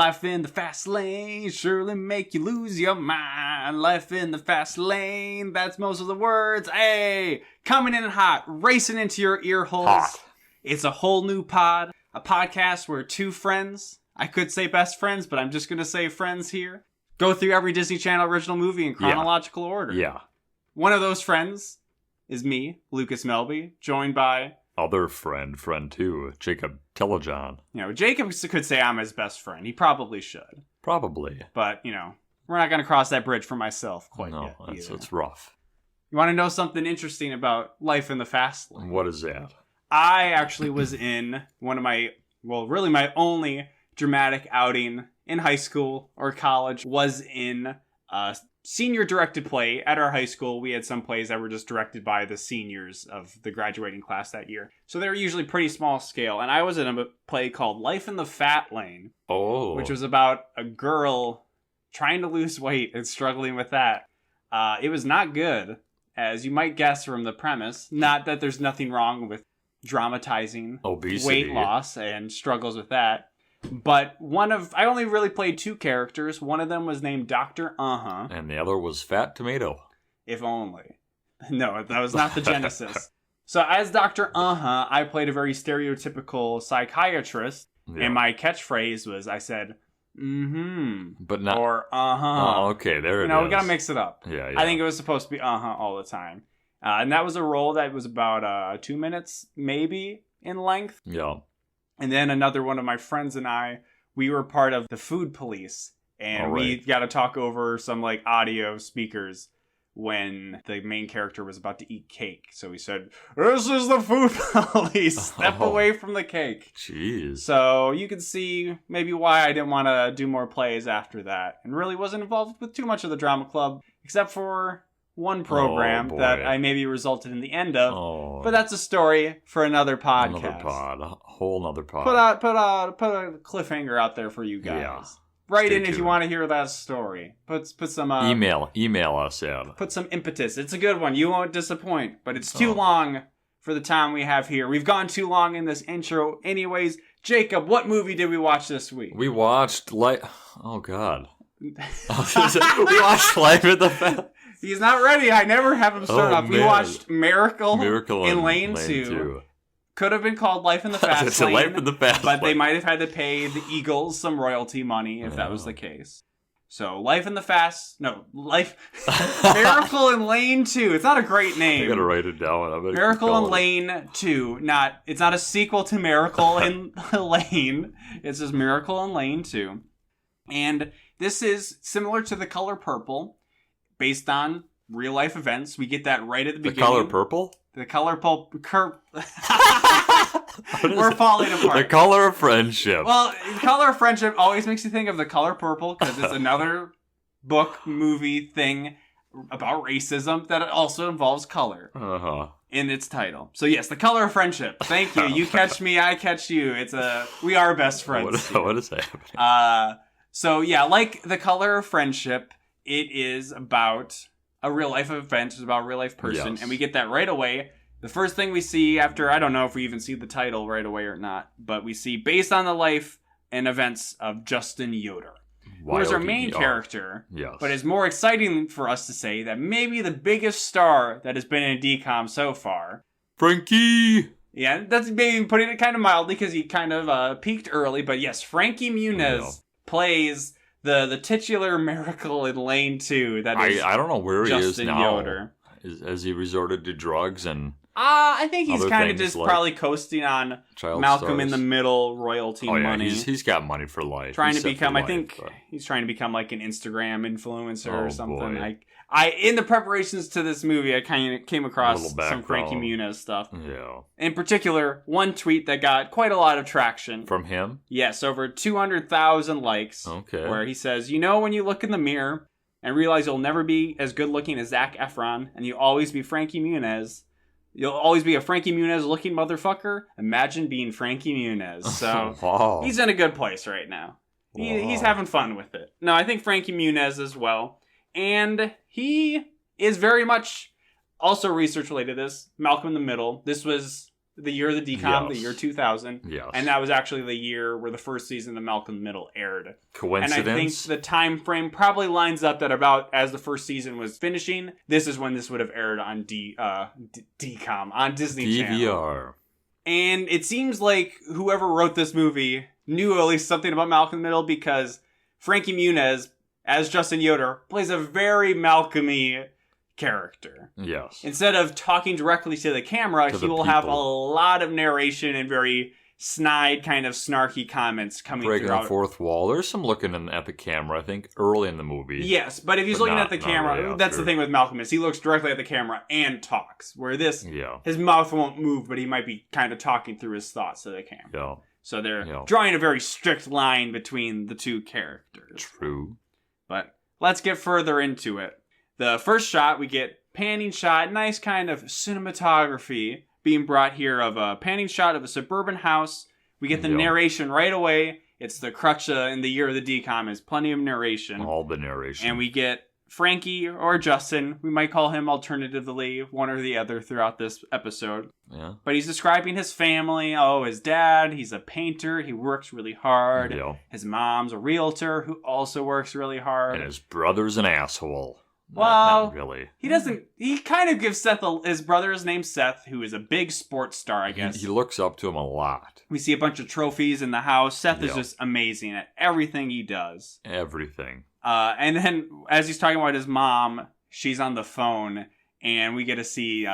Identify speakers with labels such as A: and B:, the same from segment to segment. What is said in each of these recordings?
A: Life in the fast lane surely make you lose your mind. Life in the fast lane, that's most of the words. Hey, coming in hot, racing into your ear holes.
B: Hot.
A: It's a whole new pod, a podcast where two friends, I could say best friends, but I'm just going to say friends here, go through every Disney Channel original movie in chronological order.
B: Yeah.
A: One of those friends is me, Lucas Melby, joined by...
B: Other friend too, Jacob Telejohn.
A: You know, Jacob could say I'm his best friend. He probably should.
B: Probably.
A: But, you know, we're not going to cross that bridge for myself quite yet.
B: No, it's rough.
A: You want to know something interesting about life in the fast lane?
B: What is that?
A: I actually was in one of my, well, really my only dramatic outing in high school or college was in a senior directed play at our high school. We had some plays that were just directed by the seniors of the graduating class that year. So they were usually pretty small scale. And I was in a play called Life in the Fat Lane.
B: Oh.
A: Which was about a girl trying to lose weight and struggling with that. It was not good, as you might guess from the premise. Not that there's nothing wrong with dramatizing
B: obesity,
A: weight loss and struggles with that. But I only really played two characters. One of them was named Dr.
B: And the other was Fat Tomato.
A: If only. No, that was not the genesis. So as Dr. I played a very stereotypical psychiatrist. Yeah. And my catchphrase was, I said,
B: But not...
A: Or,
B: Oh, okay, there it is.
A: You know, we gotta mix it up.
B: Yeah.
A: I think it was supposed to be all the time. And that was a role that was about 2 minutes, maybe, in length.
B: Yeah.
A: And then another one of my friends and I, we were part of the food police. And we got to talk over some like audio speakers when the main character was about to eat cake. So we said, "This is the food police. Step away from the cake."
B: Jeez.
A: So you can see maybe why I didn't want to do more plays after that. And really wasn't involved with too much of the drama club, except for one program that I maybe resulted in the end of. But that's a story for another podcast.
B: A whole nother pod.
A: Put a cliffhanger out there for you guys.
B: Yeah.
A: Write in if you want to hear that story. Put some
B: email us out.
A: Put some impetus. It's a good one. You won't disappoint. But it's too long for the time we have here. We've gone too long in this intro. Anyways, Jacob, what movie did we watch this week?
B: We watched oh God. We watched Life in the Fast.
A: He's not ready. I never have him start off.
B: Man.
A: We watched Miracle in Lane 2. Could have been called Life in the Fast Lane.
B: Life in the Fast
A: But they might have had to pay the Eagles some royalty money if that was the case. So Miracle in Lane 2. It's not a great name.
B: I gotta write it down.
A: Miracle in Lane 2. It's not a sequel to Miracle in Lane. It's just Miracle in Lane 2. And this is similar to The Color Purple. Based on real life events. We get that right at the beginning.
B: The Color Purple?
A: The Color Purple. We're falling apart.
B: The Color of Friendship.
A: Well, The Color of Friendship always makes you think of The Color Purple because it's another book, movie thing about racism that also involves color in its title. So yes, The Color of Friendship. Thank you. You catch me, I catch you. We are best friends.
B: What is happening?
A: So yeah, like The Color of Friendship, it is about a real life event. It's about a real life person. Yes. And we get that right away. The first thing we see after, I don't know if we even see the title right away or not, but we see based on the life and events of Justin Yoder, who is our main character. Yes. But it's more exciting for us to say that maybe the biggest star that has been in DCOM so far.
B: Frankie!
A: Yeah, that's maybe putting it kind of mildly because he kind of peaked early. But yes, Frankie Muniz plays the titular Miracle in Lane 2. That is
B: I don't know where
A: Justin
B: he is now.
A: Yoder.
B: Has he resorted to drugs and...
A: I think he's kind of just probably coasting on Malcolm in the Middle royalty money.
B: He's got money for life.
A: Trying to become, he's trying to become like an Instagram influencer or something. In the preparations to this movie, I kind of came across some Frankie Muniz stuff.
B: Yeah.
A: In particular, one tweet that got quite a lot of traction.
B: From him?
A: Yes, over 200,000 likes.
B: Okay.
A: Where he says, when you look in the mirror and realize you'll never be as good looking as Zac Efron, and you'll always be Frankie Muniz... You'll always be a Frankie Muniz looking motherfucker. Imagine being Frankie Muniz. So He's in a good place right now. He's having fun with it. No, I think Frankie Muniz as well. And he is very much also research related to this. Malcolm in the Middle. This was the year of the DCOM, the year 2000.
B: Yes.
A: And that was actually the year where the first season of Malcolm in the Middle aired.
B: Coincidence?
A: And I think the time frame probably lines up that about as the first season was finishing, this is when this would have aired on DCOM, on Disney Channel.
B: DVR.
A: And it seems like whoever wrote this movie knew at least something about Malcolm in the Middle, because Frankie Muniz, as Justin Yoder, plays a very Malcolm-y character.
B: Yes.
A: Instead of talking directly to the camera, he will have a lot of narration and very snide, kind of snarky comments coming
B: breaking
A: throughout.
B: the fourth wall. There's some looking at the camera, I think, early in the movie.
A: Yes, but if he's looking at the camera,
B: really
A: that's the thing with Malcolm is he looks directly at the camera and talks. Where this,
B: Yeah.
A: his mouth won't move, but he might be kind of talking through his thoughts to the camera.
B: Yeah.
A: So they're drawing a very strict line between the two characters.
B: True.
A: But let's get further into it. The first shot, we get panning shot, nice kind of cinematography being brought here of a panning shot of a suburban house. We get the narration right away. It's the crutch in the year of the DCOM is plenty of narration.
B: All the narration.
A: And we get Frankie or Justin. We might call him alternatively one or the other throughout this episode.
B: Yeah.
A: But he's describing his family. Oh, his dad, he's a painter. He works really hard.
B: Yeah.
A: His mom's a realtor who also works really hard.
B: And his brother's an asshole.
A: Well,
B: not really.
A: He doesn't. He kind of gives Seth his brother is named Seth, who is a big sports star, I guess.
B: He looks up to him a lot.
A: We see a bunch of trophies in the house. Seth is just amazing at everything he does.
B: Everything.
A: And then as he's talking about his mom, she's on the phone, and we get to see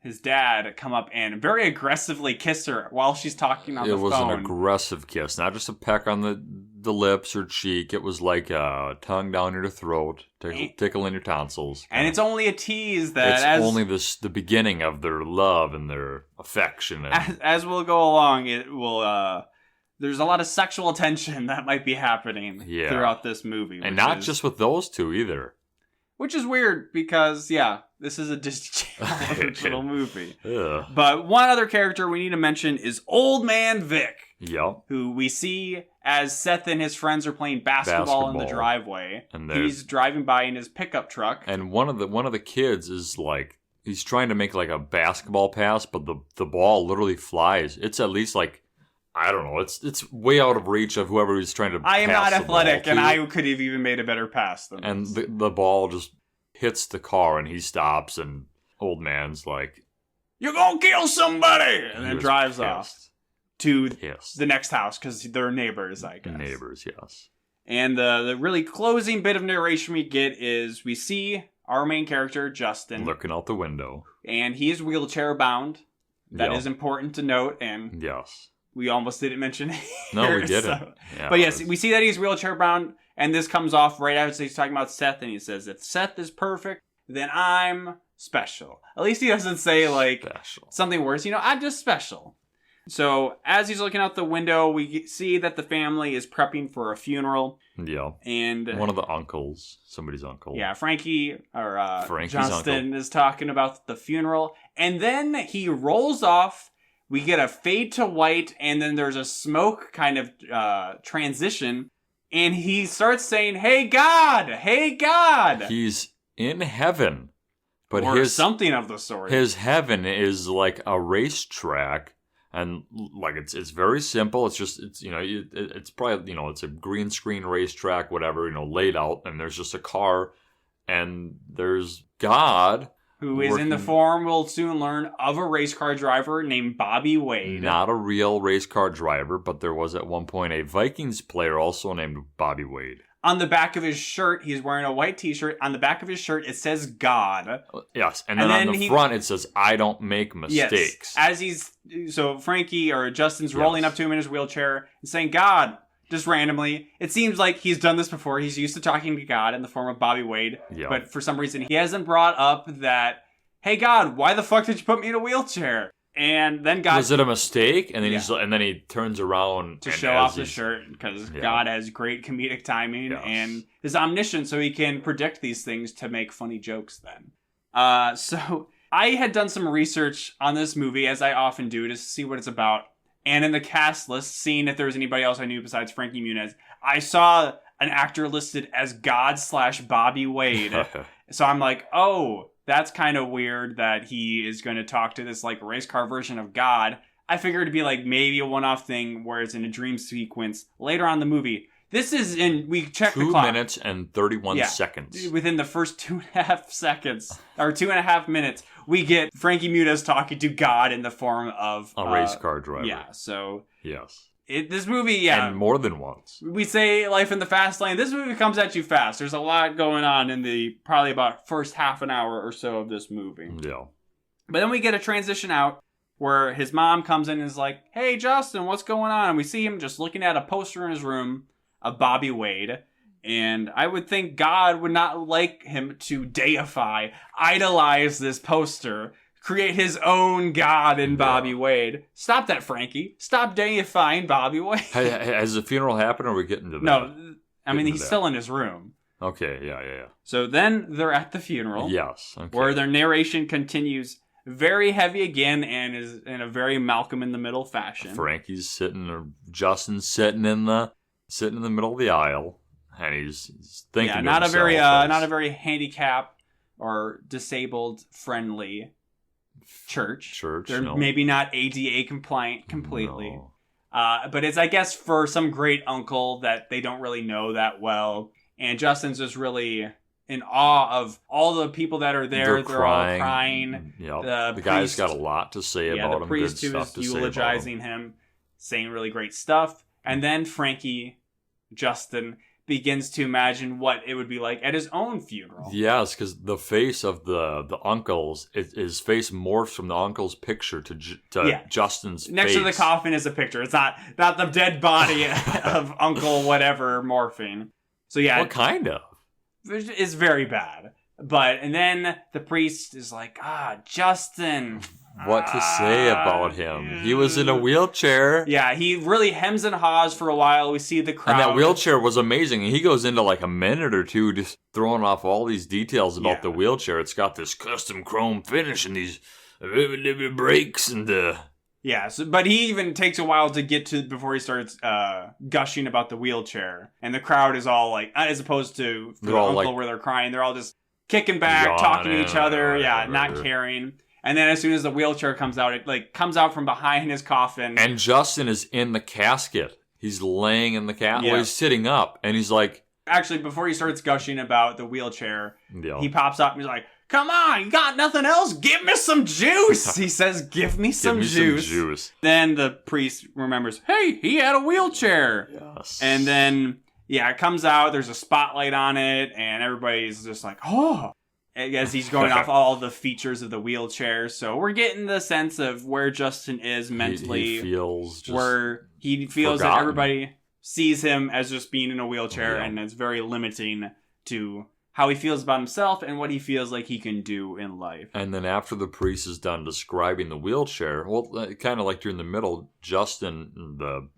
A: his dad come up and very aggressively kiss her while she's talking on the phone.
B: It was an aggressive kiss, not just a peck on the lips or cheek. It was like a tongue down your throat, tickling your tonsils.
A: And it's only a tease that
B: it's only the beginning of their love and their affection.
A: As we'll go along, it will. There's a lot of sexual tension that might be happening throughout this movie,
B: and not just with those two either.
A: Which is weird because, this is a Disney Channel original movie.
B: Ugh.
A: But one other character we need to mention is Old Man Vic.
B: Yep.
A: Who we see as Seth and his friends are playing basketball in the driveway.
B: And
A: he's driving by in his pickup truck.
B: And one of the kids is like, he's trying to make like a basketball pass, but the ball literally flies. It's at least like, I don't know. It's way out of reach of whoever he's trying to.
A: I am not athletic, and I could have even made a better pass than
B: and
A: this.
B: the ball just hits the car, and he stops, and old man's like,
A: "You're gonna kill somebody," and then drives off to the next house because they're neighbors, I guess.
B: Neighbors, yes.
A: And the really closing bit of narration we get is we see our main character Justin
B: looking out the window,
A: and he is wheelchair bound. That is important to note, and we almost didn't mention it.
B: No, we didn't.
A: So. But yes, we see that he's wheelchair bound, and this comes off right after he's talking about Seth, and he says, if Seth is perfect, then I'm special. At least he doesn't say, like, something worse. I'm just special. So, as he's looking out the window, we see that the family is prepping for a funeral.
B: Yeah.
A: And
B: one of the uncles, somebody's uncle.
A: Yeah, Frankie's Justin is talking about the funeral. And then he rolls off. We get a fade to white, and then there's a smoke kind of transition. And he starts saying, "Hey God! Hey God!"
B: He's in heaven. But
A: or something of the sort.
B: His heaven is like a racetrack. And like it's very simple. It's just it's probably it's a green screen racetrack, whatever, laid out, and there's just a car, and there's God
A: who is in the form, we'll soon learn, of a race car driver named Bobby Wade.
B: Not a real race car driver, but there was at one point a Vikings player also named Bobby Wade.
A: On the back of his shirt, he's wearing a white t-shirt. On the back of his shirt, it says God.
B: Yes, and then on the front, it says, I don't make mistakes.
A: Yes, so Frankie, or Justin's rolling up to him in his wheelchair and saying, God, just randomly. It seems like he's done this before. He's used to talking to God in the form of Bobby Wade.
B: Yeah.
A: But for some reason, he hasn't brought up that, hey God, why the fuck did you put me in a wheelchair? And then God...
B: Was it a mistake? And then he turns around
A: to show off the shirt, because God has great comedic timing and is omniscient, so he can predict these things to make funny jokes then. So I had done some research on this movie, as I often do, to see what it's about. And in the cast list, seeing if there was anybody else I knew besides Frankie Muniz, I saw an actor listed as God/Bobby Wade. So I'm like, oh... that's kind of weird that he is going to talk to this like race car version of God. I figured it'd be like maybe a one-off thing where it's in a dream sequence later on in the movie. This is we checked the clock.
B: 2 minutes and 31 seconds.
A: Within the first 2.5 seconds, or 2.5 minutes, we get Frankie Muniz talking to God in the form of
B: a race car driver.
A: Yeah, so...
B: Yes.
A: This movie, yeah.
B: And more than once.
A: We say life in the fast lane. This movie comes at you fast. There's a lot going on in the probably about first half an hour or so of this movie.
B: Yeah.
A: But then we get a transition out where his mom comes in and is like, hey, Justin, what's going on? And we see him just looking at a poster in his room of Bobby Wade. And I would think God would not like him to deify, idolize this poster, create his own God in Bobby Wade. Stop that, Frankie. Stop deifying Bobby Wade.
B: Has the funeral happened, or are we getting to that?
A: No, I mean, he's still in his room.
B: Okay, yeah.
A: So then they're at the funeral.
B: Yes. Okay.
A: Where their narration continues very heavy again and is in a very Malcolm in the Middle fashion.
B: Frankie's sitting, or Justin's sitting in the middle of the aisle, and he's thinking.
A: Yeah,
B: not
A: a very handicap or disabled friendly church. They're maybe not ADA compliant completely.
B: No.
A: But it's, I guess, for some great uncle that they don't really know that well. And Justin's just really in awe of all the people that are there. They're all crying.
B: Yep. The guy's got a lot to say about him.
A: The priest who is eulogizing him, saying really great stuff. And then Justin begins to imagine what it would be like at his own funeral.
B: Yes, because the face of the uncle's, his face morphs from the uncle's picture to Justin's
A: Next
B: face.
A: to the coffin is a picture. It's not the dead body of Uncle whatever morphing. So yeah.
B: What kind of?
A: It's very bad. And then the priest is like, Justin...
B: What to say about him? He was in a wheelchair.
A: Yeah, he really hems and haws for a while. We see the crowd.
B: And that wheelchair was amazing. And he goes into like a minute or two just throwing off all these details about the wheelchair. It's got this custom chrome finish and these brakes and
A: Yeah, but he even takes a while to get to before he starts gushing about the wheelchair. And the crowd is all like, as opposed to the uncle like, where they're crying, they're all just kicking back, talking to each other, not caring. And then as soon as the wheelchair comes out, it like comes out from behind his coffin.
B: And Justin is in the casket. He's laying in the casket. Yeah. Well, he's sitting up, and he's like...
A: Actually, before he starts gushing about the wheelchair, he pops up and he's like, come on, you got nothing else? Give me some juice! He says, give me some juice. Then the priest remembers, hey, he had a wheelchair.
B: Yes.
A: And then, it comes out, there's a spotlight on it, and everybody's just like, oh... As he's going off all the features of the wheelchair. So we're getting the sense of where Justin is mentally.
B: He feels just
A: where he feels
B: forgotten.
A: That everybody sees him as just being in a wheelchair, and it's very limiting to how he feels about himself and what he feels like he can do in life.
B: And then after the priest is done describing the wheelchair, well, kind of like during the middle, Justin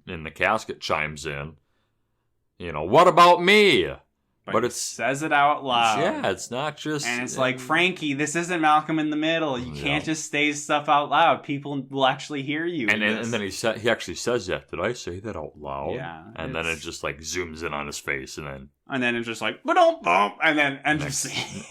B: in the casket chimes in. What about me? But it
A: says it out loud.
B: Yeah, it's not just...
A: And it's like, Frankie, this isn't Malcolm in the Middle. You can't just say stuff out loud. People will actually hear you.
B: And then he actually says that. Did I say that out loud?
A: Yeah.
B: And then it just like zooms in on his face, and
A: then it's just like, ba-dum-bum, and then end of scene.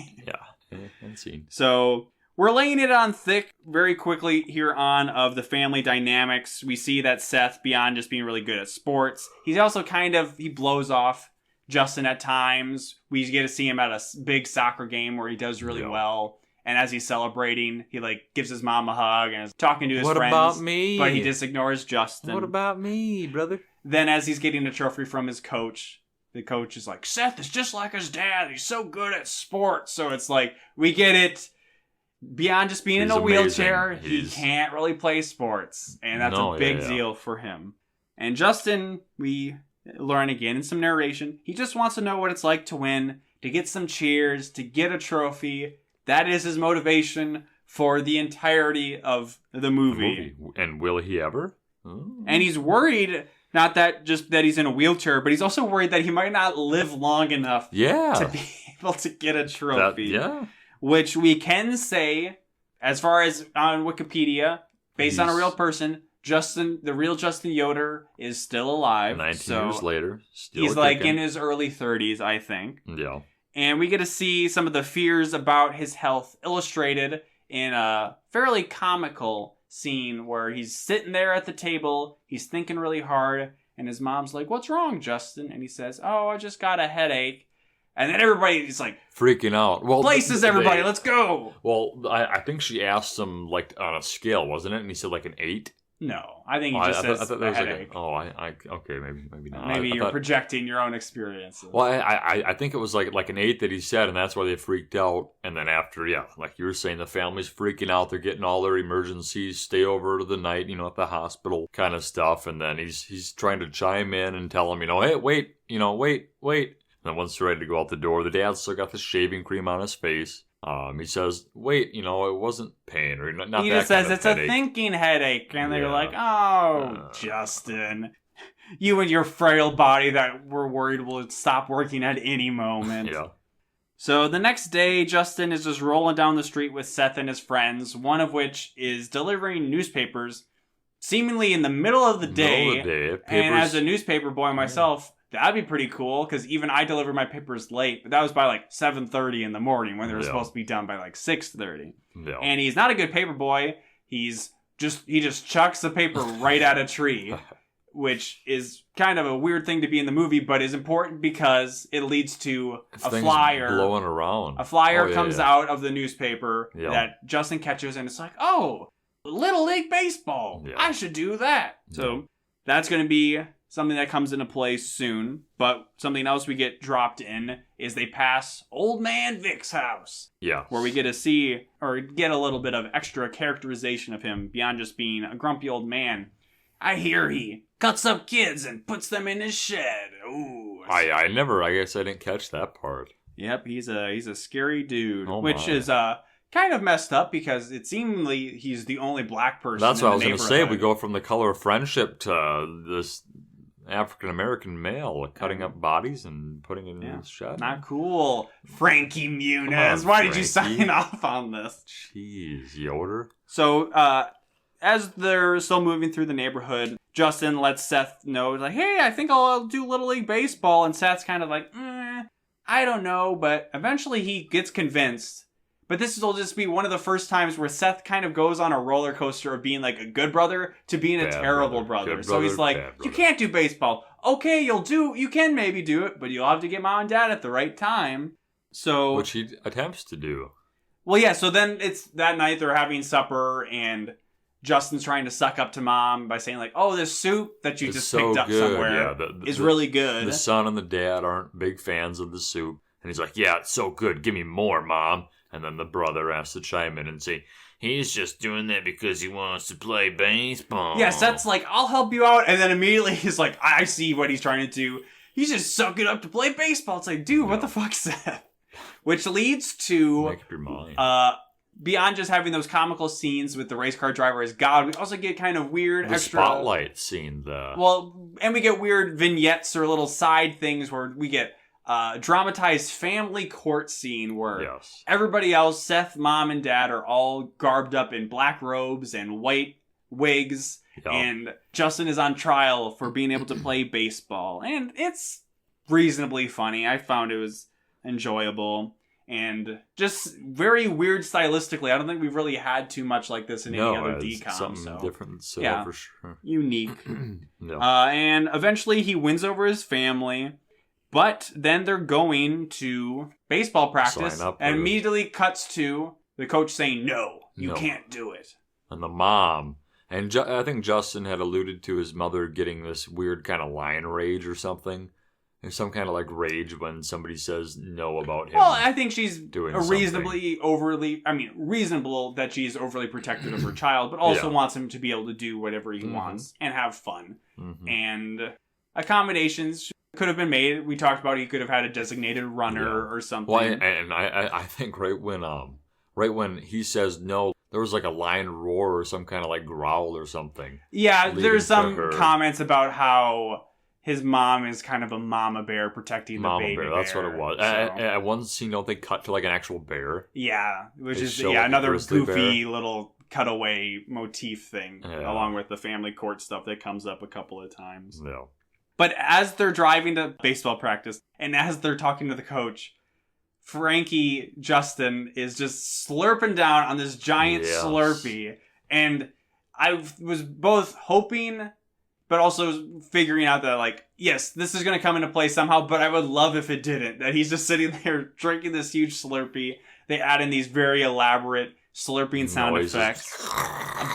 B: End scene.
A: So... We're laying it on thick very quickly here on of the family dynamics. We see that Seth, beyond just being really good at sports, he's also he blows off Justin at times. We get to see him at a big soccer game where he does really well. And as he's celebrating, he gives his mom a hug and is talking to his friends.
B: What about me?
A: But he just ignores Justin.
B: What about me, brother?
A: Then as he's getting a trophy from his coach, the coach is like, Seth is just like his dad. He's so good at sports. So it's like, we get it. Beyond just being in a wheelchair, he can't really play sports. And that's a big deal for him. And Justin, we learn again in some narration, he just wants to know what it's like to win, to get some cheers, to get a trophy. That is his motivation for the entirety of the movie.
B: And will he ever?
A: Oh. And he's worried, not that just that he's in a wheelchair, but he's also worried that he might not live long enough to be able to get a trophy. Which we can say, as far as on Wikipedia, based on a real person, the real Justin Yoder is still alive.
B: 19 years later, still
A: he's like in his early 30s, I think.
B: Yeah.
A: And we get to see some of the fears about his health illustrated in a fairly comical scene where he's sitting there at the table, he's thinking really hard, and his mom's like, "What's wrong, Justin?" And he says, "Oh, I just got a headache." And then everybody's like
B: freaking out. Well,
A: places everybody, let's go.
B: Well, I think she asked him like on a scale, wasn't it? And he said like an 8.
A: No, I think he just says a headache.
B: Okay, maybe not.
A: Maybe you're projecting your own experiences.
B: Well, I think it was like an 8 that he said, and that's why they freaked out. And then after, like you were saying, the family's freaking out. They're getting all their emergencies, stay over to the night, at the hospital kind of stuff. And then he's trying to chime in and tell them, hey, wait. And then once they're ready to go out the door, the dad's still got the shaving cream on his face. He says, "Wait, it wasn't pain or not."
A: He
B: that
A: just says
B: kind of
A: it's
B: headache.
A: A thinking headache, and they're like, "Oh, Justin, you and your frail body that we're worried will stop working at any moment."
B: Yeah.
A: So the next day, Justin is just rolling down the street with Seth and his friends, one of which is delivering newspapers, seemingly in the middle of the day. And as a newspaper boy myself. That'd be pretty cool, because even I delivered my papers late, but that was by like 7:30 in the morning when they were supposed to be done by like 6:30.
B: Yeah.
A: And he's not a good paper boy. He just chucks the paper right at a tree, which is kind of a weird thing to be in the movie, but is important because it leads to a flyer
B: blowing around.
A: A flyer comes out of the newspaper that Justin catches, and it's like, oh, Little League Baseball. Yeah. I should do that. So that's going to be something that comes into play soon, but something else we get dropped in is they pass Old Man Vic's house.
B: Yeah.
A: Where we get to see, or get a little bit of extra characterization of him beyond just being a grumpy old man. I hear he cuts up kids and puts them in his shed. Ooh.
B: I guess I didn't catch that part.
A: Yep, he's a scary dude, which is kind of messed up because it seemingly he's the only black person.
B: That's
A: in
B: what I was
A: going to
B: say. We go from the color of friendship to this African-American male cutting up bodies and putting it in his shed.
A: Not cool. Frankie Muniz. Why did you sign off on this?
B: Jeez, Yoder.
A: So, as they're still moving through the neighborhood, Justin lets Seth know, like, hey, I think I'll do Little League Baseball. And Seth's kind of like, I don't know. But eventually he gets convinced. But this will just be one of the first times where Seth kind of goes on a roller coaster of being like a good brother to being a terrible brother. So he's like, you can't do baseball. Okay, you can maybe do it, but you'll have to get mom and dad at the right time. So,
B: which he attempts to do.
A: Well, yeah, so then it's that night they're having supper and Justin's trying to suck up to mom by saying like, oh, this soup that you just picked up somewhere is really good.
B: The son and the dad aren't big fans of the soup. And he's like, yeah, it's so good. Give me more, Mom. And then the brother has to chime in and say, he's just doing that because he wants to play baseball.
A: Yeah, Seth's like, I'll help you out. And then immediately he's like, I see what he's trying to do. He's just sucking up to play baseball. It's like, dude, what the fuck, Seth? Which leads to,
B: make up your mind.
A: Beyond just having those comical scenes with the race car driver as God, we also get kind of weird
B: the
A: extra
B: spotlight scene.
A: And we get weird vignettes or little side things where we get dramatized family court scene where everybody else, Seth, mom, and dad are all garbed up in black robes and white wigs, and Justin is on trial for being able to play baseball, and it's reasonably funny. I found it was enjoyable and just very weird stylistically. I don't think we've really had too much like this in any other DCOM.
B: Something different, for sure.
A: Unique. And eventually he wins over his family. But then they're going to baseball practice and immediately cuts to the coach saying, no, you can't do it.
B: And the mom. And I think Justin had alluded to his mother getting this weird kind of lion rage or something. There's some kind of like rage when somebody says no about him.
A: Well, I think she's
B: doing
A: reasonable that she's overly protective of her child, but also wants him to be able to do whatever he wants and have fun. And accommodations could have been made. We talked about he could have had a designated runner or something.
B: Well, and I think right when he says no, there was like a lion roar or some kind of like growl or something.
A: Yeah, there's some comments about how his mom is kind of a mama bear protecting the baby bear.
B: That's what it was. So. At one scene, they cut to like an actual bear.
A: Yeah, which is another goofy little cutaway motif thing, along with the family court stuff that comes up a couple of times.
B: Yeah.
A: But as they're driving to baseball practice, and as they're talking to the coach, Frankie Justin is just slurping down on this giant Slurpee. And I was both hoping, but also figuring out that, like, yes, this is going to come into play somehow, but I would love if it didn't. That he's just sitting there drinking this huge Slurpee. They add in these very elaborate slurping sound effects.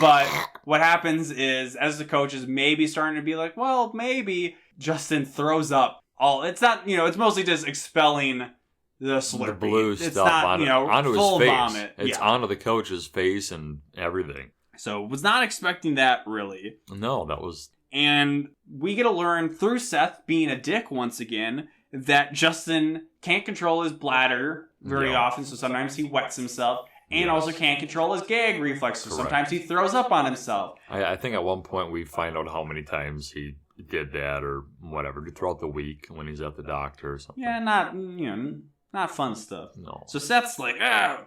A: But what happens is, as the coach is maybe starting to be like, well, maybe Justin throws up all. It's not, it's mostly just expelling the Slurpee.
B: The blue
A: it's
B: stuff
A: not,
B: onto
A: full
B: his face.
A: vomit.
B: It's onto the coach's face and everything.
A: So was not expecting that, really.
B: No, that was...
A: And we get to learn through Seth being a dick once again that Justin can't control his bladder very often, so sometimes he wets himself, and also can't control his gag reflexes. So sometimes he throws up on himself.
B: I think at one point we find out how many times he did that or whatever throughout the week when he's at the doctor or something.
A: Yeah, not fun stuff.
B: No.
A: So Seth's like,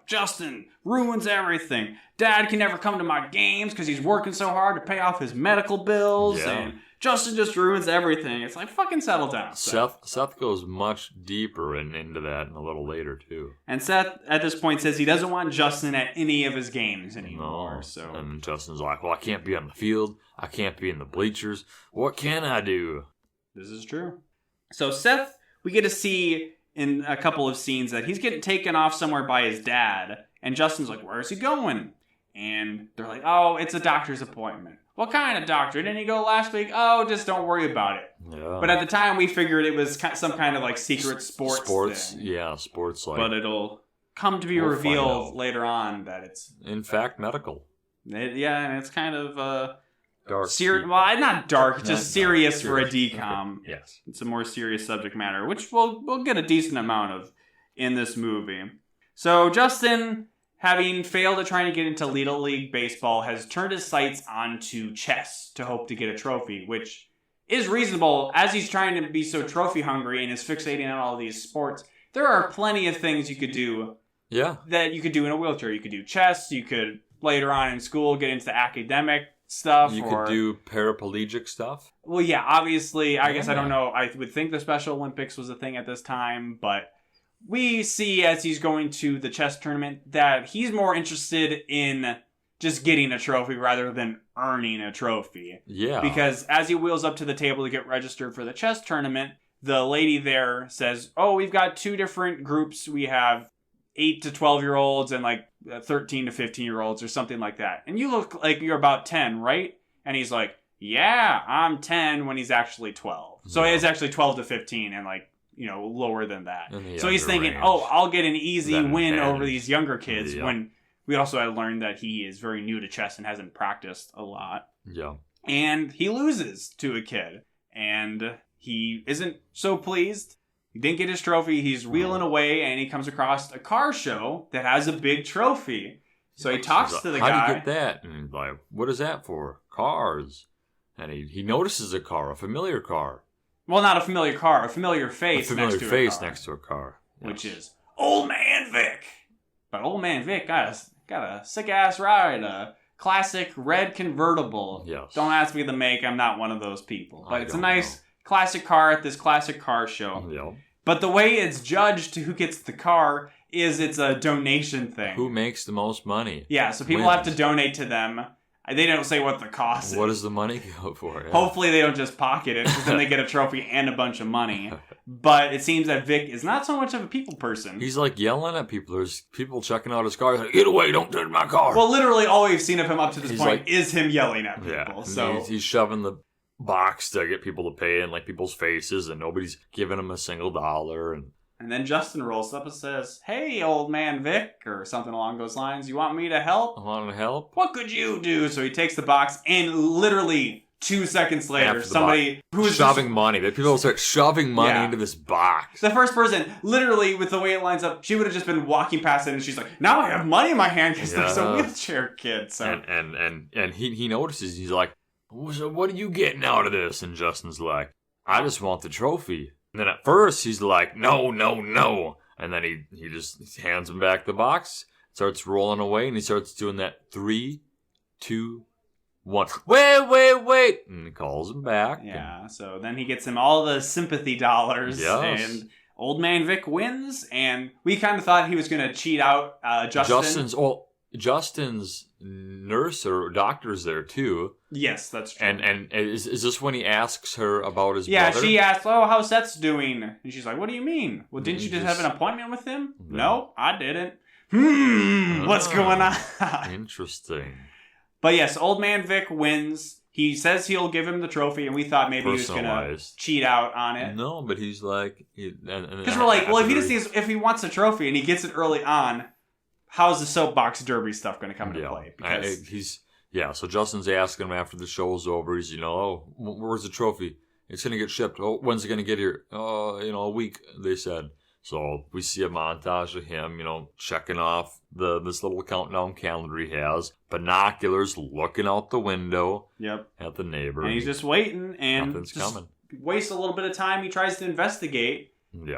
A: Justin ruins everything. Dad can never come to my games because he's working so hard to pay off his medical bills.
B: Yeah.
A: And Justin just ruins everything. It's like, fucking settle down, Seth.
B: Seth goes much deeper into that a little later, too.
A: And Seth, at this point, says he doesn't want Justin at any of his games anymore.
B: No.
A: So.
B: And Justin's like, well, I can't be on the field. I can't be in the bleachers. What can I do?
A: This is true. So Seth, we get to see in a couple of scenes that he's getting taken off somewhere by his dad. And Justin's like, where's he going? And they're like, oh, it's a doctor's appointment. What kind of doctor? Didn't he go last week? Oh, just don't worry about it.
B: Yeah.
A: But at the time, we figured it was some kind of like secret sports thing.
B: Yeah, sports like.
A: But it'll come to be revealed later on that it's...
B: in fact, medical.
A: And it's kind of...
B: dark.
A: Well, not dark, just serious for a DCOM.
B: Okay. Yes.
A: It's a more serious subject matter, which we'll get a decent amount of in this movie. So Justin, having failed at trying to get into Little League Baseball, has turned his sights onto chess to hope to get a trophy, which is reasonable as he's trying to be so trophy hungry and is fixating on all these sports. There are plenty of things you could do.
B: Yeah.
A: That you could do in a wheelchair. You could do chess. You could later on in school get into academic stuff.
B: You could do paraplegic stuff.
A: Well, yeah, obviously, I guess I don't know. I would think the Special Olympics was a thing at this time, but we see as he's going to the chess tournament that he's more interested in just getting a trophy rather than earning a trophy.
B: Yeah.
A: Because as he wheels up to the table to get registered for the chess tournament, the lady there says, oh, we've got two different groups. We have 8 to 12-year-olds and like 13 to 15-year-olds or something like that. And you look like you're about 10, right? And he's like, yeah, I'm 10 when he's actually 12. So he's actually 12 to 15 and like, lower than that. So he's thinking, I'll get an easy win over these younger kids when we also had learned that he is very new to chess and hasn't practiced a lot.
B: Yeah.
A: And he loses to a kid. And he isn't so pleased. He didn't get his trophy. He's wheeling away, and he comes across a car show that has a big trophy. So he talks to the guy.
B: How do you get that? And he's like, what is that for? Cars. And he notices a car, a familiar car.
A: Well, not a familiar car, a familiar face next to a car.
B: Yes.
A: Which is Old Man Vic. But Old Man Vic got a sick-ass ride, a classic red convertible.
B: Yes.
A: Don't ask me the make. I'm not one of those people. But it's a nice... classic car at this classic car show.
B: Yeah.
A: But the way it's judged to who gets the car is it's a donation thing.
B: Who makes the most money?
A: Yeah, so people have to donate to them. They don't say what the cost is.
B: What does the money go for? Yeah.
A: Hopefully they don't just pocket it, because then they get a trophy and a bunch of money. But it seems that Vic is not so much of a people person.
B: He's like yelling at people. There's people checking out his car. He's like, get away, don't touch my car.
A: Well, literally all we've seen of him up to this point is him yelling at people.
B: Yeah,
A: so
B: he's shoving the box to get people to pay in like people's faces, and nobody's giving him a single dollar.
A: And then Justin rolls up and says, hey, Old Man Vic, or something along those lines. You want me to help?
B: I want to help?
A: What could you do? So he takes the box, and literally 2 seconds later, somebody who's
B: shoving money. The people start shoving money into this box.
A: The first person, literally, with the way it lines up, she would have just been walking past it, and she's like, now I have money in my hand because there's a wheelchair kid. So.
B: And he notices, he's like, so what are you getting out of this? And Justin's like, I just want the trophy. And then at first he's like, no. And then he just hands him back the box, starts rolling away, and he starts doing that 3, 2, 1. Wait. And he calls him back.
A: Yeah, so then he gets him all the sympathy dollars.
B: Yes.
A: And Old Man Vic wins, and we kind of thought he was going to cheat out Justin.
B: Justin's nurse or doctor's there too.
A: Yes, that's true.
B: And is this when he asks her about his
A: brother?
B: Yeah,
A: she asks, "Oh, how's Seth's doing?" And she's like, "What do you mean? Well, didn't you just have an appointment with him?" No, I didn't. What's going on?
B: Interesting.
A: But yes, Old Man Vic wins. He says he'll give him the trophy, and we thought maybe he was going to cheat out on it.
B: No, but he's like...
A: Because we're like, well, if he wants a trophy and he gets it early on, how's the soapbox derby stuff going to come into play? Because
B: so Justin's asking him after the show's over. He's, where's the trophy? It's going to get shipped. Oh, when's it going to get here? A week, they said. So we see a montage of him, checking off this little countdown calendar he has. Binoculars looking out the window at the neighbor.
A: And he's just waiting and
B: nothing's coming.
A: Wastes a little bit of time. He tries to investigate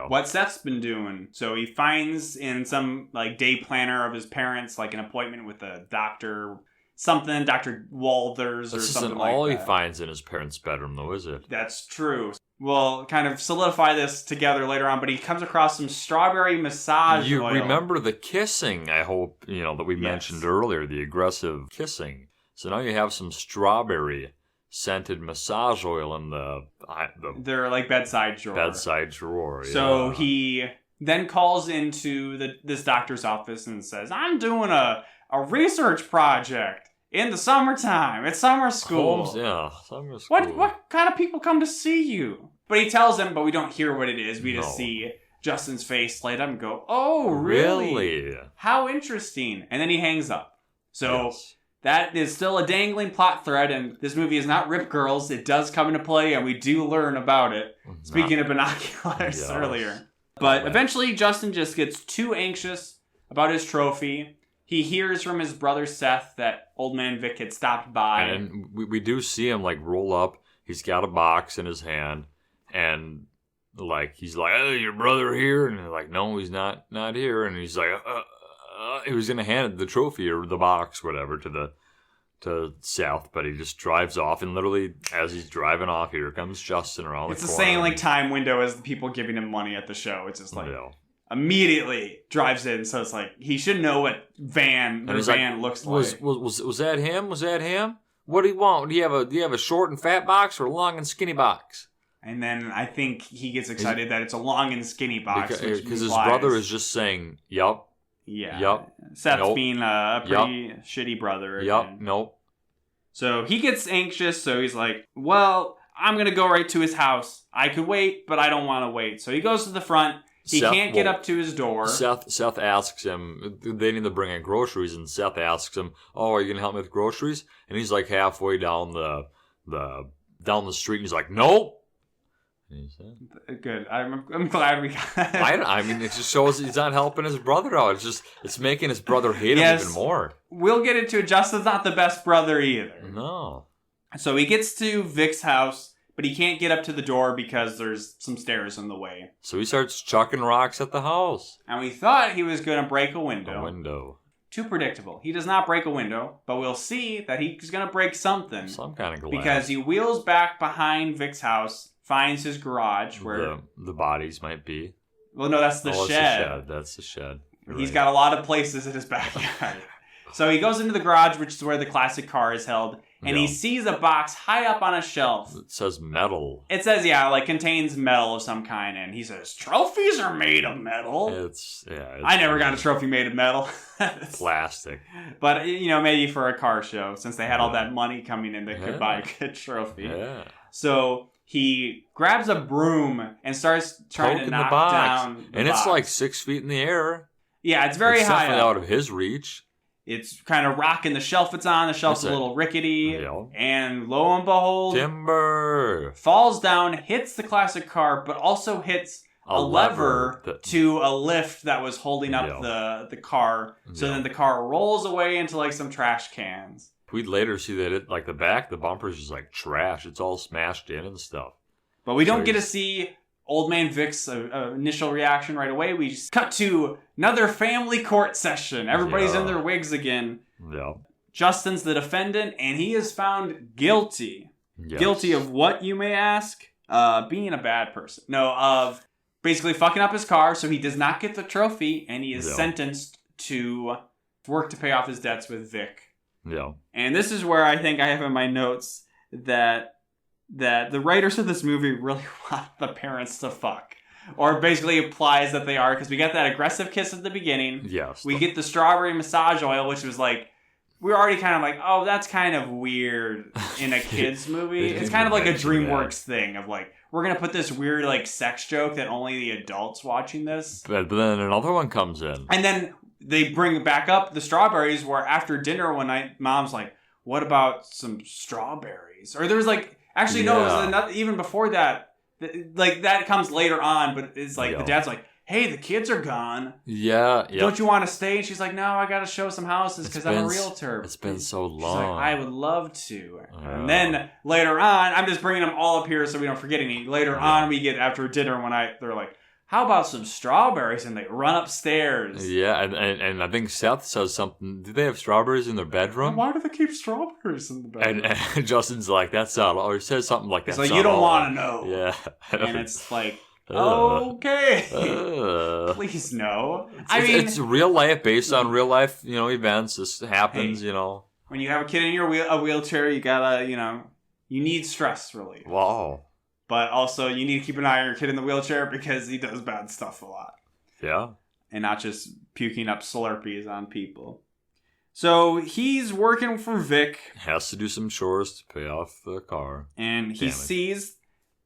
A: what Seth's been doing. So he finds in some day planner of his parents an appointment with a doctor, something, Dr. Walters or something like that. All
B: he finds in his parents' bedroom, though, is it?
A: That's true. We'll kind of solidify this together later on, but he comes across some strawberry massage oil.
B: You remember the kissing, I hope, that we mentioned earlier, the aggressive kissing. So now you have some strawberry scented massage oil in
A: their bedside drawer.
B: Bedside drawer,
A: So he then calls into this doctor's office and says, "I'm doing a research project. In the summertime. It's summer school.
B: Summer school.
A: What kind of people come to see you?" But he tells them, but we don't hear what it is. We just see Justin's face light up and go, "Oh, really? How interesting." And then he hangs up. So that is still a dangling plot thread, and this movie is not Rip Girls. It does come into play, and we do learn about it. Speaking of binoculars earlier. But eventually, Justin just gets too anxious about his trophy. He hears from his brother Seth that Old Man Vic had stopped by.
B: And we do see him roll up. He's got a box in his hand. And he's like, "Oh, your brother here?" And they're like, "No, he's not here." And he's like, he was going to hand the trophy or the box, whatever, to Seth. But he just drives off. And literally, as he's driving off, here comes Justin around the corner.
A: It's the same time window as the people giving him money at the show. It's just immediately drives in, so it's he should know what van looks like.
B: Was that him? Was that him? What do you want? Do you have a short and fat box or a long and skinny box?
A: And then I think he gets excited that it's a long and skinny box
B: because his brother is just saying, "Yup."
A: Yeah.
B: Yup.
A: Seth's being a pretty shitty brother.
B: Yup. Nope.
A: So he gets anxious. So he's like, "Well, I'm gonna go right to his house. I could wait, but I don't want to wait." So he goes to the front. He can't get up to his door.
B: Seth asks him, they need to bring in groceries, and Seth asks him, "Oh, are you going to help me with groceries?" And he's halfway down the street, and he's like, "Nope."
A: Good. I'm glad we got it.
B: I mean, it just shows he's not helping his brother out. It's making his brother hate him even more.
A: We'll get into it. Justin's not the best brother either.
B: No.
A: So he gets to Vic's house. But he can't get up to the door because there's some stairs in the way.
B: So he starts chucking rocks at the house.
A: And we thought he was going to break a window. Too predictable. He does not break a window, but we'll see that he's going to break something.
B: Some kind of glass.
A: Because he wheels back behind Vic's house, finds his garage where...
B: The bodies might be.
A: Well, no, that's the shed.
B: That's the shed.
A: He's got a lot of places in his backyard. So he goes into the garage, which is where the classic car is held. And he sees a box high up on a shelf.
B: It says metal.
A: It says, contains metal of some kind. And he says, "Trophies are made of metal." I never got a trophy made of metal.
B: Plastic.
A: But, maybe for a car show, since they had all that money coming in, they could buy a good trophy.
B: Yeah.
A: So he grabs a broom and starts trying to knock down the box.
B: And it's 6 feet in the air.
A: Yeah, it's very high up.
B: Out of his reach.
A: It's kind of rocking the shelf it's on. The shelf's a little rickety. Yeah. And lo and behold...
B: Timber!
A: Falls down, hits the classic car, but also hits a lever to a lift that was holding up the car. So then the car rolls away into some trash cans.
B: We'd later see that the bumper's just trash. It's all smashed in and stuff.
A: But we don't get to see Old Man Vic's initial reaction right away. We just cut to another family court session. Everybody's in their wigs again.
B: Yeah.
A: Justin's the defendant, and he is found guilty. Yes. Guilty of what, you may ask? Being a bad person. No, of basically fucking up his car, so he does not get the trophy, and he is sentenced to work to pay off his debts with Vic.
B: Yeah.
A: And this is where I think I have in my notes that the writers of this movie really want the parents to fuck. Or basically implies that they are, because we get that aggressive kiss at the beginning.
B: Yes.
A: We get the strawberry massage oil, which was like, we're already kind of like, oh, that's kind of weird in a kid's movie. It's kind of like a DreamWorks thing of like, we're going to put this weird like sex joke that only the adults watching this.
B: But then another one comes in.
A: And then they bring back up the strawberries where after dinner one night, Mom's like, what about some strawberries? Or there's like, actually, no, it was even before that. Like, that comes later on, but it's like, the dad's like, hey, the kids are gone.
B: Yeah.
A: Don't you want to stay? And she's like, no, I got to show some houses because I'm a realtor.
B: It's been so long.
A: She's like, I would love to. And then later on, I'm just bringing them all up here so we don't forget any. Later on, we get after dinner when they're like, how about some strawberries? And they run upstairs.
B: Yeah, and I think Seth says something. Do they have strawberries in their bedroom?
A: Why do they keep strawberries in the bedroom?
B: And Justin's like, that's not, or he says something like that.
A: It's like, you don't want to know.
B: Yeah.
A: And it's like, okay. Please no.
B: It's real life, based on real life, events. This happens,
A: When you have a kid in a wheelchair, you gotta, you need stress relief.
B: Wow.
A: But also, you need to keep an eye on your kid in the wheelchair because he does bad stuff a lot.
B: Yeah.
A: And not just puking up Slurpees on people. So, he's working for Vic.
B: Has to do some chores to pay off the car.
A: And he sees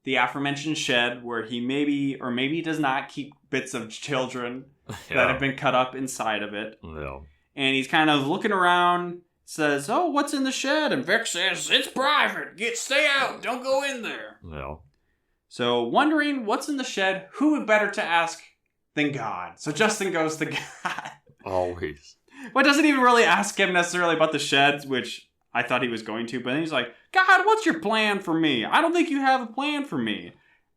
A: the aforementioned shed where he maybe does not keep bits of children that have been cut up inside of it.
B: Yeah.
A: And he's kind of looking around, says, oh, what's in the shed? And Vic says, it's private. Stay out. Don't go in there.
B: Yeah.
A: So, wondering what's in the shed, who better to ask than God? So, Justin goes to God.
B: Always.
A: But doesn't even really ask him necessarily about the sheds, which I thought he was going to. But then he's like, God, what's your plan for me? I don't think you have a plan for me.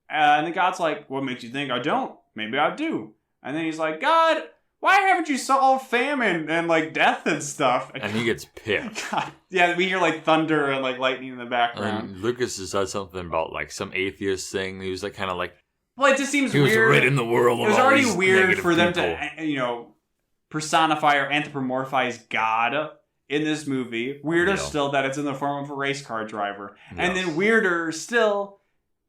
A: And then God's like, what makes you think I don't? Maybe I do. And then he's like, God, why haven't you solved famine and like death and stuff?
B: And he gets pissed.
A: God. Yeah, we hear like thunder and like lightning in the background.
B: And Lucas has said something about like some atheist thing. He was like kind of like,
A: well, it just seems
B: he
A: weird.
B: He was ridding the world.
A: It was already weird for them to, personify or anthropomorphize God in this movie. Weirder still that it's in the form of a race car driver. Yes. And then weirder still,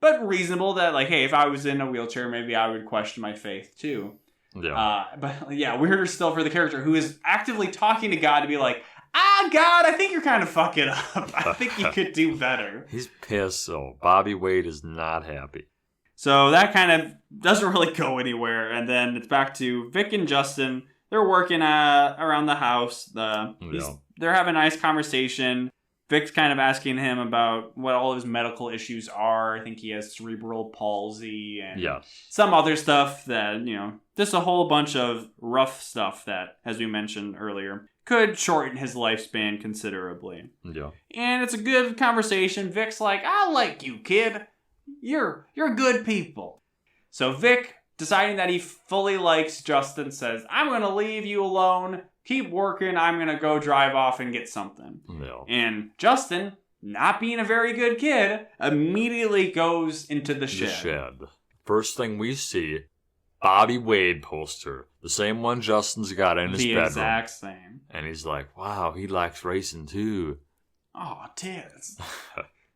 A: but reasonable that like, hey, if I was in a wheelchair, maybe I would question my faith too.
B: Yeah.
A: But yeah, weirder still for the character who is actively talking to God to be like, God, I think you're kind of fucking up. I think you could do better.
B: He's pissed, so Bobby Wade is not happy.
A: So that kind of doesn't really go anywhere. And then it's back to Vic and Justin. They're working around the house. They're having a nice conversation. Vic's kind of asking him about what all of his medical issues are. I think he has cerebral palsy and some other stuff that, just a whole bunch of rough stuff that, as we mentioned earlier, could shorten his lifespan considerably.
B: Yeah.
A: And it's a good conversation. Vic's like, I like you, kid. You're good people. So Vic, deciding that he fully likes Justin, says, I'm going to leave you alone. Keep working. I'm going to go drive off and get something.
B: No.
A: And Justin, not being a very good kid, immediately goes into the shed.
B: First thing we see, Bobby Wade poster. The same one Justin's got in his bedroom. The
A: exact same.
B: And he's like, wow, he likes racing too.
A: Oh, tits.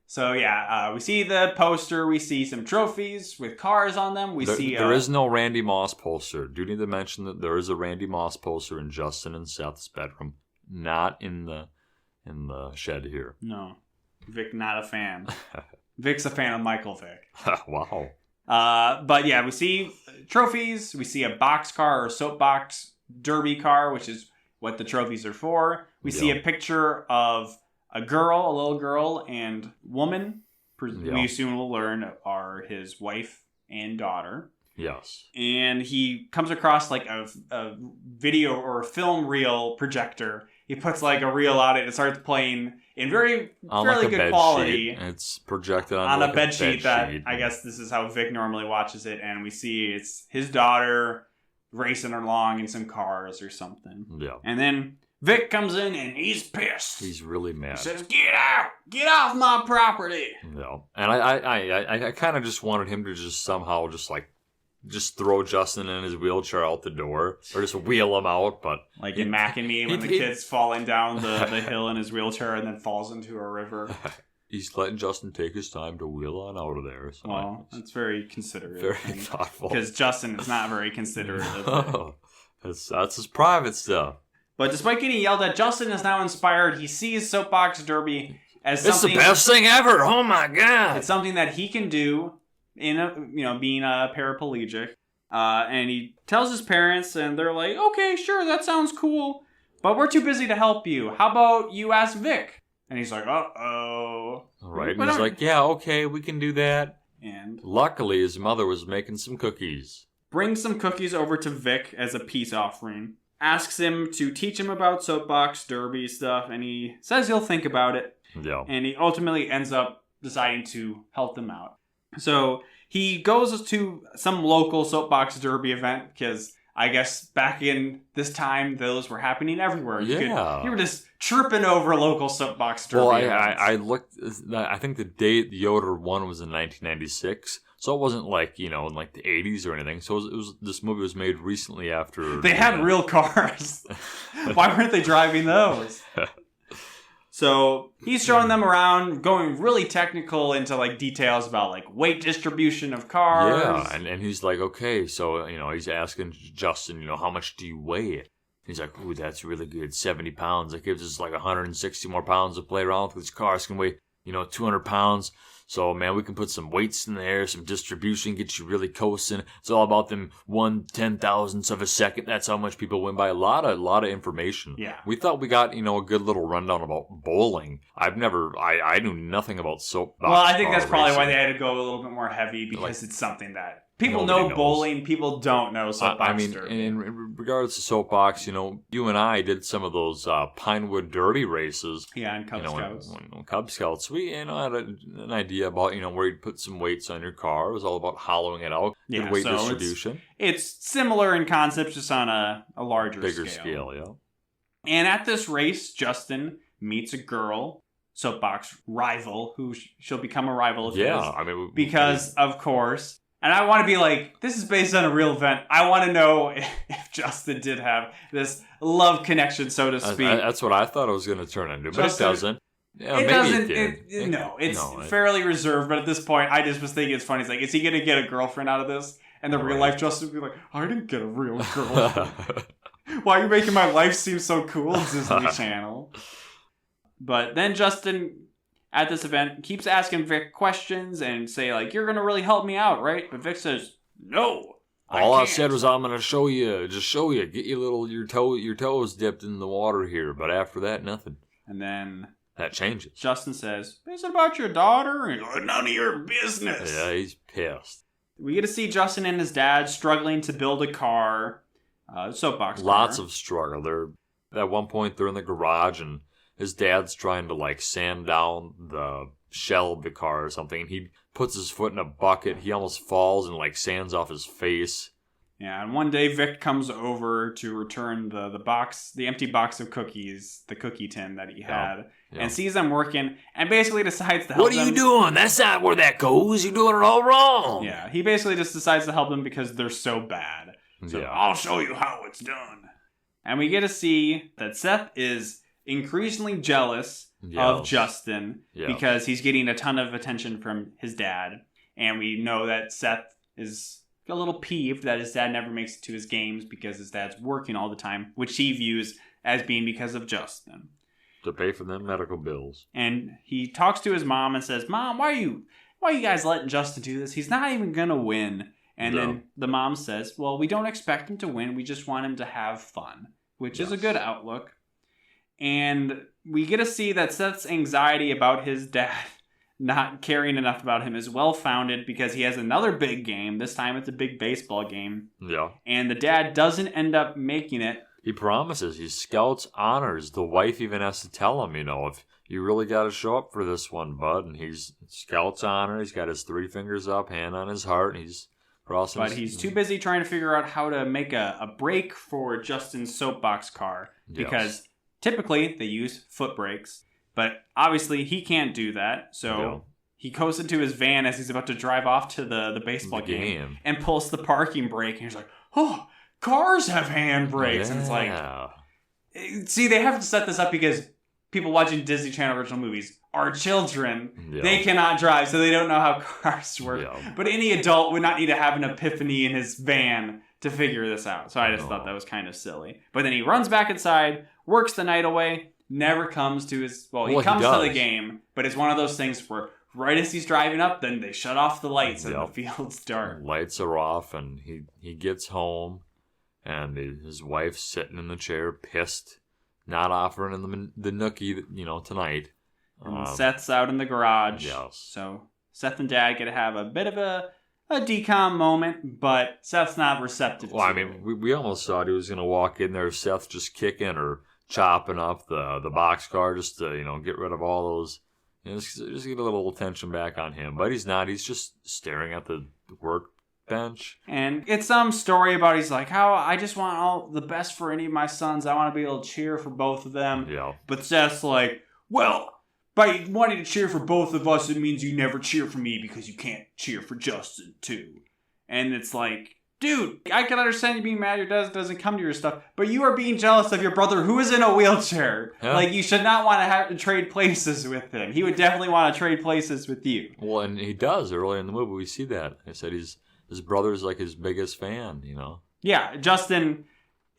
A: So yeah, we see the poster. We see some trophies with cars on them. There
B: is no Randy Moss poster. Do need to mention that there is a Randy Moss poster in Justin and Seth's bedroom, not in the shed here.
A: No, Vic not a fan. Vic's a fan of Michael Vick.
B: Wow.
A: But yeah, we see trophies. We see a boxcar or soapbox derby car, which is what the trophies are for. We see a picture of a little girl and woman, we assume we'll learn are his wife and daughter.
B: Yes.
A: And he comes across like a video or a film reel projector. He puts like a reel on it and it starts playing in fairly good quality.
B: It's projected
A: on a bed sheet that I guess this is how Vic normally watches it. And we see it's his daughter racing along in some cars or something.
B: Yeah.
A: And then Vic comes in and he's pissed.
B: He's really mad.
A: He says, "Get out! Get off my property!"
B: No, and I kind of just wanted him to just somehow just like just throw Justin in his wheelchair out the door, or just wheel him out. But
A: like in Mac and Me, when the kid's falling down the hill in his wheelchair and then falls into a river.
B: He's letting Justin take his time to wheel on out of there. So
A: well, that's very considerate.
B: Very thoughtful.
A: Because Justin is not very considerate of it.
B: That's his private stuff.
A: But despite getting yelled at, Justin is now inspired. He sees soapbox derby as something...
B: It's the best thing ever! Oh my god!
A: It's something that he can do in being a paraplegic. And he tells his parents, and they're like, okay, sure, that sounds cool. But we're too busy to help you. How about you ask Vic? And he's like, uh-oh.
B: Right, and he's like, yeah, okay, we can do that.
A: And
B: luckily, his mother was making some cookies.
A: Brings some cookies over to Vic as a peace offering. Asks him to teach him about soapbox derby stuff, and he says he'll think about it.
B: Yeah.
A: And he ultimately ends up deciding to help them out. So he goes to some local soapbox derby event, because I guess back in this time, those were happening everywhere.
B: Yeah.
A: You were just chirping over local soapbox derby events.
B: I looked, I think the date the Yoder one was in 1996. So it wasn't like, in like the 80s or anything. So it was this movie was made recently after...
A: They had real cars. Why weren't they driving those? So he's showing them around, going really technical into like details about like weight distribution of cars.
B: Yeah, and he's like, okay, so, he's asking Justin, how much do you weigh? He's like, ooh, that's really good, 70 pounds. That gives us like 160 more pounds to play around with. These cars can weigh, 200 pounds. So, man, we can put some weights in there, some distribution, get you really coasting. It's all about them 1/10,000ths of a second. That's how much people win by. A lot of information.
A: Yeah.
B: We thought we got, a good little rundown about bowling. I knew nothing about soapbox.
A: Well, I think that's probably why they had to go a little bit more heavy, because it's something that people know knows. Bowling, people don't know soapbox derby.
B: In regards to soapbox, you and I did some of those Pinewood Derby races.
A: Yeah, and Cub Scouts.
B: When Cub Scouts, we had an idea about where you'd put some weights on your car. It was all about hollowing it out. Good weight distribution.
A: It's similar in concept, just on a larger
B: bigger scale. Yeah.
A: And at this race, Justin meets a girl, soapbox rival, who she'll become a rival of his.
B: Yeah,
A: because of course. And I want to be like, this is based on a real event. I want to know if Justin did have this love connection, so to speak.
B: That's what I thought it was going to turn into, but it doesn't. Yeah,
A: it
B: maybe
A: doesn't.
B: It did.
A: It's fairly reserved, but at this point, I just was thinking it's funny. It's like, is he going to get a girlfriend out of this? And the real life Justin would be like, I didn't get a real girlfriend. Why are you making my life seem so cool, Disney Channel? But then Justin... at this event, keeps asking Vic questions and say, like, you're going to really help me out, right? But Vic says, no,
B: All I said was I'm going to show you, get your toes dipped in the water here. But after that, nothing.
A: And then...
B: that changes.
A: Justin says, is it about your daughter? And he's like, none of your business.
B: Yeah, he's pissed.
A: We get to see Justin and his dad struggling to build a car, soapbox car.
B: Lots of struggle. At one point, they're in the garage and... his dad's trying to, sand down the shell of the car or something, and he puts his foot in a bucket. He almost falls and, sands off his face.
A: Yeah, and one day Vic comes over to return the empty box of cookies, the cookie tin that he had, and sees them working, and basically decides to help them.
B: What are you doing? That's not where that goes. You're doing it all wrong.
A: Yeah, he basically just decides to help them because they're so bad. So, I'll show you how it's done. And we get to see that Seth is... increasingly jealous of Justin because he's getting a ton of attention from his dad. And we know that Seth is a little peeved that his dad never makes it to his games because his dad's working all the time, which he views as being because of Justin.
B: To pay for them medical bills.
A: And he talks to his mom and says, Mom, why are you guys letting Justin do this? He's not even going to win. And then the mom says, well, we don't expect him to win. We just want him to have fun, which is a good outlook. And we get to see that Seth's anxiety about his dad not caring enough about him is well-founded because he has another big game. This time it's a big baseball game.
B: Yeah. And
A: the dad doesn't end up making it.
B: He promises. He scouts honors. The wife even has to tell him, if you really got to show up for this one, bud. And he's scouts honor. He's got his 3 fingers up, hand on his heart, and he's crossing
A: But he's too busy trying to figure out how to make a brake for Justin's soapbox car because... typically, they use foot brakes, but obviously he can't do that, so he goes into his van as he's about to drive off to the baseball game and pulls the parking brake. And he's like, oh, cars have handbrakes. And it's like, see, they have to set this up because people watching Disney Channel original movies are children. Yeah. They cannot drive, so they don't know how cars work. Yeah. But any adult would not need to have an epiphany in his van to figure this out. So I just thought that was kind of silly. But then he runs back inside, works the night away, never comes to his... Well, he comes to the game, but it's one of those things where right as he's driving up, then they shut off the lights and the field's dark.
B: Lights are off, and he gets home, and his wife's sitting in the chair, pissed, not offering him the nookie, tonight.
A: And Seth's out in the garage. Yes. So Seth and Dad get to have a bit of a DCOM moment, but Seth's not receptive to it.
B: I mean, we almost thought he was going to walk in there, Seth just kicking or chopping up the boxcar just to, get rid of all those, just get a little attention back on him. But he's not. He's just staring at the workbench.
A: And it's some story about he's like, how I just want all the best for any of my sons. I want to be able to cheer for both of them.
B: Yeah.
A: But Seth's like, well, by wanting to cheer for both of us, it means you never cheer for me because you can't cheer for Justin, too. And it's like, dude, I can understand you being mad your dad doesn't come to your stuff, but you are being jealous of your brother who is in a wheelchair. Yeah. Like, you should not want to have to trade places with him. He would definitely want to trade places with you.
B: Well, and he does. Earlier in the movie, we see that. I said his brother's like his biggest fan,
A: Yeah, Justin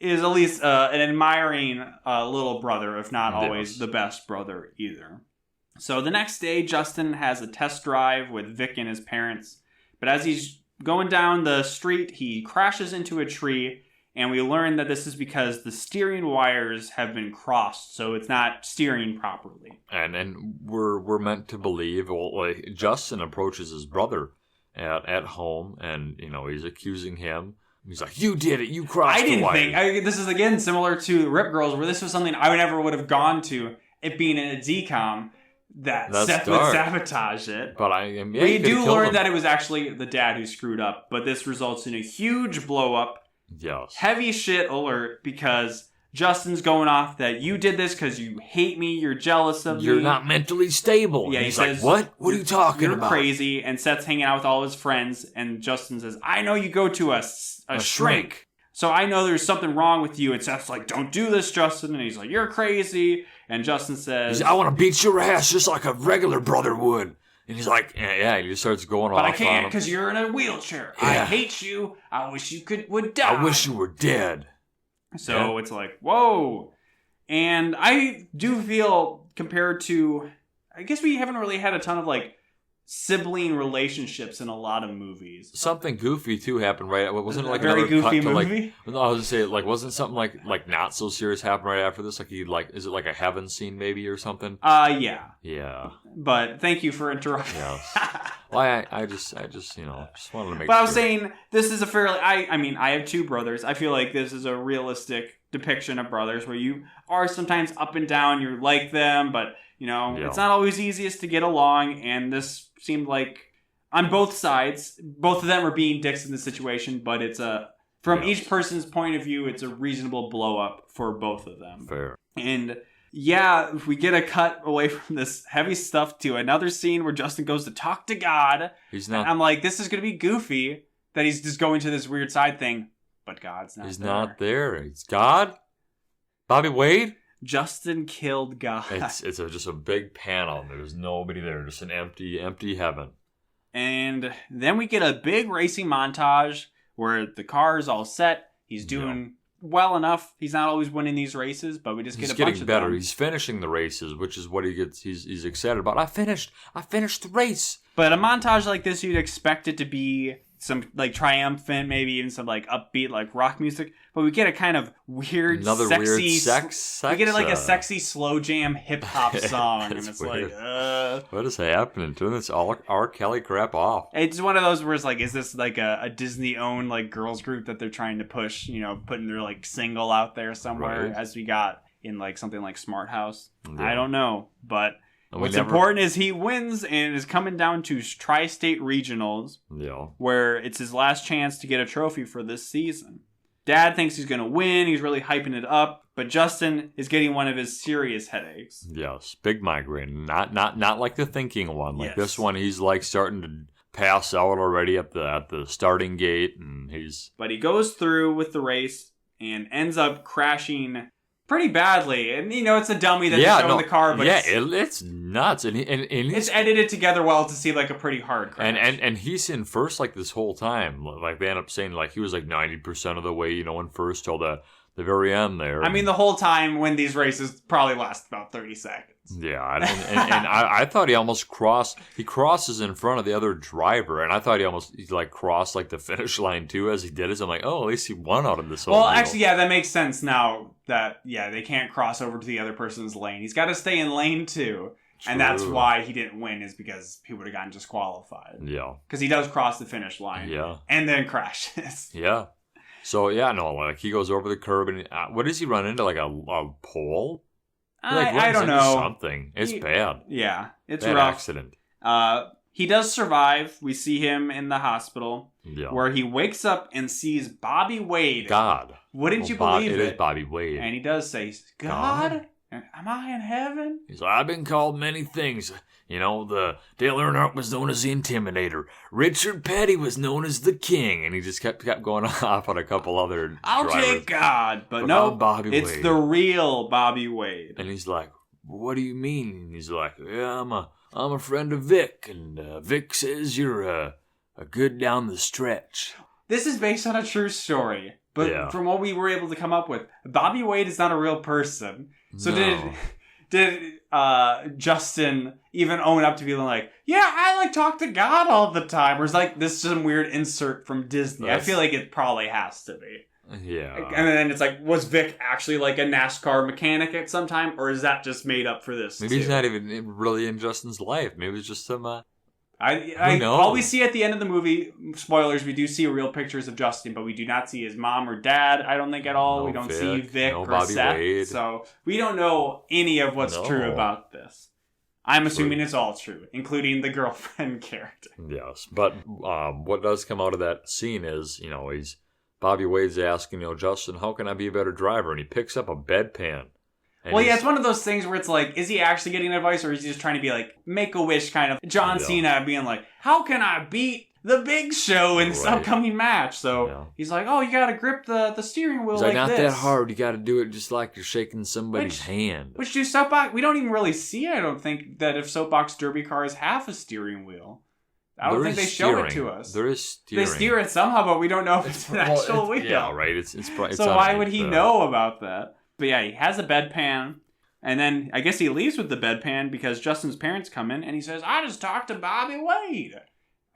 A: is at least an admiring little brother, if not always the best brother either. So the next day, Justin has a test drive with Vic and his parents. But as he's going down the street, he crashes into a tree. And we learn that this is because the steering wires have been crossed. So it's not steering properly.
B: And we're meant to believe, Justin approaches his brother at home. And, he's accusing him. He's like, you did it. You crossed the wire.
A: This is, again, similar to Rip Girls, where this was something I never would have gone to, it being in a DCOM. That's Seth dark. Would sabotage it.
B: But
A: we do learn that it was actually the dad who screwed up. But this results in a huge blow up.
B: Yes.
A: Heavy shit alert because Justin's going off that you did this because you hate me, you're jealous of me.
B: You're not mentally stable.
A: Yeah,
B: he's like, what? What are you talking about?
A: You're crazy. And Seth's hanging out with all his friends. And Justin says, I know you go to a shrink. So I know there's something wrong with you. And Seth's like, don't do this, Justin. And he's like, you're crazy. And Justin says,
B: I want to beat your ass just like a regular brother would. And he's like, yeah, he just starts going off.
A: But I can't because you're in a wheelchair. Yeah. I hate you. I wish you would die.
B: I wish you were dead.
A: So it's like, whoa. And I do feel compared to, I guess we haven't really had a ton of sibling relationships in a lot of movies.
B: Something goofy too happened wasn't it like
A: very
B: another
A: goofy
B: cut
A: movie?
B: I was gonna say wasn't something like not so serious happen right after this? Is it like a heaven scene maybe or something?
A: Yeah.
B: Yeah.
A: But thank you for interrupting.
B: Yes. Well, I just just wanted to make.
A: But I was saying this is a fairly. I have two brothers. I feel like this is a realistic depiction of brothers where you are sometimes up and down. You're like them, but it's not always easiest to get along. And this seemed like on both sides, both of them are being dicks in the situation, but it's from each person's point of view, it's a reasonable blow up for both of them.
B: Fair.
A: And yeah, if we get a cut away from this heavy stuff to another scene where Justin goes to talk to God.
B: He's not.
A: And I'm like, this is going to be goofy that he's just going to this weird side thing, but God's not there.
B: He's not there. It's God? Bobby Wade?
A: Justin killed God.
B: It's just a big panel. There's nobody there. Just an empty heaven.
A: And then we get a big racing montage where the car is all set. He's doing well enough. He's not always winning these races, but we just get a bunch of them. He's getting better.
B: He's finishing the races, which is what he's excited about. I finished the race.
A: But a montage like this, you'd expect it to be some triumphant, maybe even some upbeat rock music, but we get a kind of weird, sexy sex. We get a sexy slow jam hip hop song, and it's weird.
B: What is happening? Doing this all R. Kelly crap off?
A: It's one of those where it's is this a Disney owned girls group that they're trying to push? Putting their single out there somewhere, as we got in something like Smart House. Yeah. I don't know, but. What's important is he wins and is coming down to tri-state regionals, where it's his last chance to get a trophy for this season. Dad thinks he's going to win. He's really hyping it up. But Justin is getting one of his serious headaches.
B: Yes, big migraine. Not like the thinking one. Like
A: Yes.
B: this one, he's like starting to pass out already at the starting gate, and he's.
A: But he goes through with the race and ends up crashing pretty badly. And, it's a dummy that's showing the car. But
B: it's nuts. And
A: it's edited together well to see like a pretty hard crash.
B: And he's in first like this whole time. Like they end up saying like he was like 90% of the way, in first till the very end there.
A: I mean, the whole time when these races probably last about 30 seconds.
B: Yeah, and I thought he almost crossed. He crosses in front of the other driver, and I thought he like crossed like the finish line too as he did it. So I'm like, oh, at least he won out of this whole deal.
A: Actually, yeah, that makes sense now that they can't cross over to the other person's lane. He's got to stay in lane 2. True. And that's why he didn't win, is because he would have gotten disqualified.
B: Yeah,
A: because he does cross the finish line.
B: Yeah,
A: and then crashes.
B: Yeah. So, like, he goes over the curb, and what does he run into? Like a pole?
A: I don't know.
B: Something. It's bad.
A: Yeah, it's
B: bad
A: rough.
B: Accident.
A: He does survive. We see him in the hospital, where he wakes up and sees Bobby Wade.
B: God.
A: Wouldn't you believe it?
B: It is Bobby Wade.
A: And he does say, God? Am I in heaven?
B: He's like, I've been called many things. The Dale Earnhardt was known as the Intimidator. Richard Petty was known as the King. And he just kept going off on a couple other
A: I'll
B: drivers.
A: take God. But no,
B: Bobby
A: it's
B: Wade.
A: the real Bobby Wade.
B: And he's like, what do you mean? And he's like, yeah, I'm a friend of Vic. And Vic says you're a good down the stretch.
A: This is based on a true story. But from what we were able to come up with, Bobby Wade is not a real person. So did Justin even own up to being like, yeah, I talk to God all the time? Or is this some weird insert from Disney? I feel like it probably has to be.
B: Yeah.
A: And then it's like, was Vic actually like a NASCAR mechanic at some time? Or is that just made up for this?
B: Maybe he's not even really in Justin's life. Maybe it's just some...
A: all we see at the end of the movie, spoilers, we do see real pictures of Justin, but we do not see his mom or dad, I don't think at all.
B: No
A: we don't
B: Vic,
A: see Vic
B: no
A: or
B: Bobby
A: Seth.
B: Wade.
A: So we don't know any of what's true about this. I'm assuming it's all true, including the girlfriend character.
B: Yes, but what does come out of that scene is, Bobby Wade's asking, Justin, how can I be a better driver? And he picks up a bedpan.
A: It's one of those things where it's like, is he actually getting advice, or is he just trying to be like Make-A-Wish kind of John Cena being like, how can I beat the Big Show in this upcoming match? So he's like, oh, you got to grip the steering wheel
B: like
A: not
B: this.
A: Not
B: that hard. You got to do it just like you're shaking somebody's hand.
A: Which do soapbox? We don't even really see, I don't think, that if soapbox derby cars have a steering wheel. I don't think they show it to us.
B: There is steering.
A: They steer it somehow, but we don't know if it's an actual wheel.
B: Yeah, right. It's
A: so why would he know about that? But yeah, he has a bedpan, and then I guess he leaves with the bedpan because Justin's parents come in, and he says, I just talked to Bobby Wade.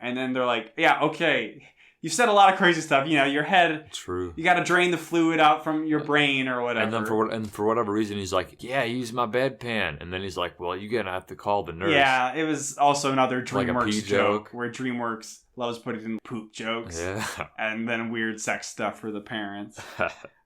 A: And then they're like, yeah, okay, you've said a lot of crazy stuff. Your head,
B: true. You
A: got to drain the fluid out from your brain or whatever.
B: And then for whatever reason, he's like, yeah, use my bedpan. And then he's like, well, you're going to have to call the nurse.
A: Yeah, it was also another DreamWorks
B: like a
A: joke where DreamWorks loves putting in poop jokes.
B: Yeah.
A: And then weird sex stuff for the parents.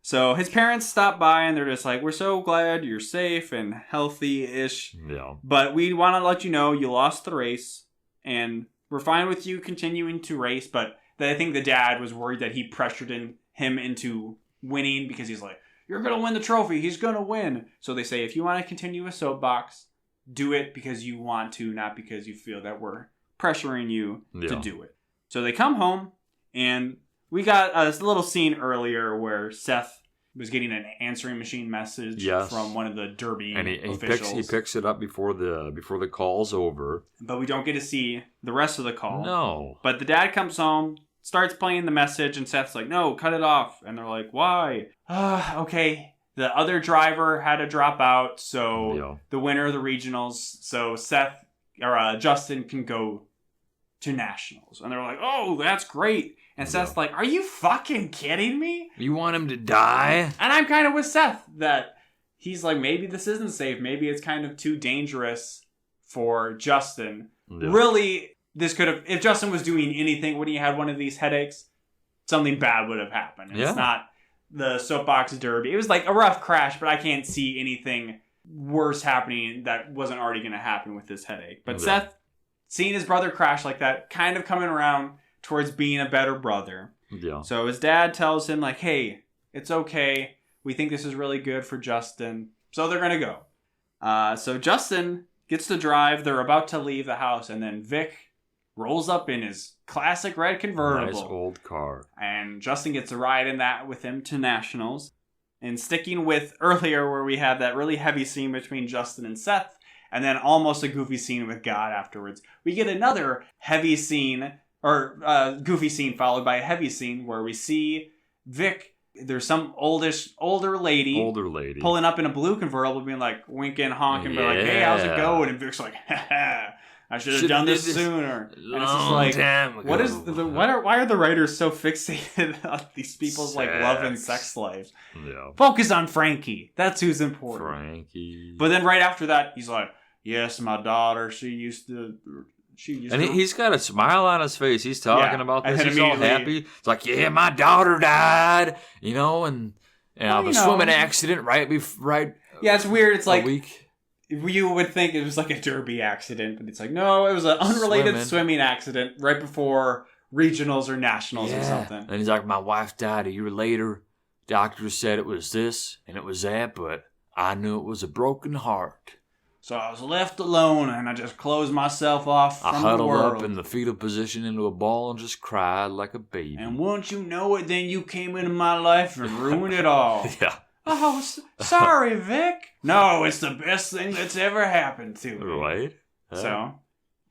A: So his parents stop by and they're just like, we're so glad you're safe and healthy-ish.
B: Yeah.
A: But we want to let you know you lost the race and we're fine with you continuing to race. But I think the dad was worried that he pressured him into winning because he's like, you're going to win the trophy. He's going to win. So they say, if you want to continue a soapbox, do it because you want to, not because you feel that we're pressuring you to do it. So they come home and we got this little scene earlier where Seth was getting an answering machine message from one of the Derby officials.
B: He picks it up before the call's over. But
A: we don't get to see the rest of the call.
B: No.
A: But the dad comes home, starts playing the message, and Seth's like, no, cut it off. And they're like, why? Okay. The other driver had to drop out, so the winner of the regionals, so Justin can go to nationals. And they're like, oh, that's great. And Seth's like, are you fucking kidding me?
B: You want him to die?
A: And I'm kind of with Seth that he's like, maybe this isn't safe. Maybe it's kind of too dangerous for Justin. Yeah. Really, this could have, if Justin was doing anything when he had one of these headaches, something bad would have happened. It's not the soapbox derby. It was like a rough crash, but I can't see anything worse happening that wasn't already going to happen with this headache. But Seth, seeing his brother crash like that, kind of coming around towards being a better brother.
B: Yeah.
A: So his dad tells him, like, hey, It's okay. We think this is really good for Justin. So they're going to go. So Justin gets to drive. They're about to leave the house. And then Vic rolls up in his classic red convertible.
B: Nice old car.
A: And Justin gets a ride in that with him to Nationals. And sticking with earlier where we had that really heavy scene between Justin and Seth, and then almost a goofy scene with God afterwards, we get another heavy scene, or goofy scene followed by a heavy scene where we see Vic, there's some older lady pulling up in a blue convertible being like winking, honking, but like, hey, how's it going? And Vic's like, ha, I should have done this sooner. And it's just like, what is why are the writers so fixated on these people's like love and sex lives?
B: Yeah.
A: Focus on Frankie. That's who's important.
B: Frankie.
A: But then right after that, he's like, yes, my daughter, she used to.
B: He's got a smile on his face. He's talking about this. He's all happy. It's like, yeah, my daughter died, and a swimming accident right.
A: Yeah, it's weird. It's like
B: week.
A: You would think it was like a derby accident, but it's like, no, it was an unrelated swimming accident right before regionals or nationals or something.
B: And he's like, my wife died a year later. Doctors said it was this and it was that, but I knew it was a broken heart.
A: So I was left alone, and I just closed myself off from the world.
B: I huddled up in the fetal position into a ball and just cried like a baby.
A: And once you know it, then you came into my life and ruined it all.
B: Yeah.
A: Oh, sorry, Vic. No, it's the best thing that's ever happened to me.
B: Right.
A: So,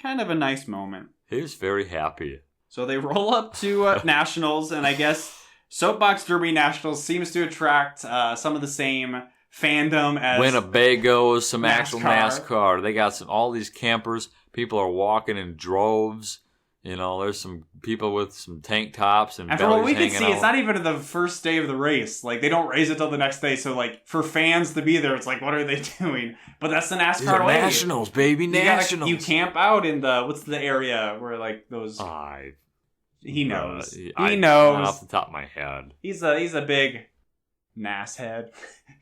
A: kind of a nice moment.
B: He was very happy.
A: So they roll up to Nationals, and I guess Soapbox Derby Nationals seems to attract some of the same fandom as
B: Winnebagos, some actual NASCAR. They got all these campers. People are walking in droves. There's some people with some tank tops and
A: from what we can see, it's not even the first day of the race. Like, they don't race it till the next day. So, like, for fans to be there, it's like, what are they doing? But that's the NASCAR way.
B: Nationals, baby, Nationals.
A: You camp out in what's the area where, like, those... he knows. He knows.
B: Not off the top of my head.
A: He's a big... NAS head.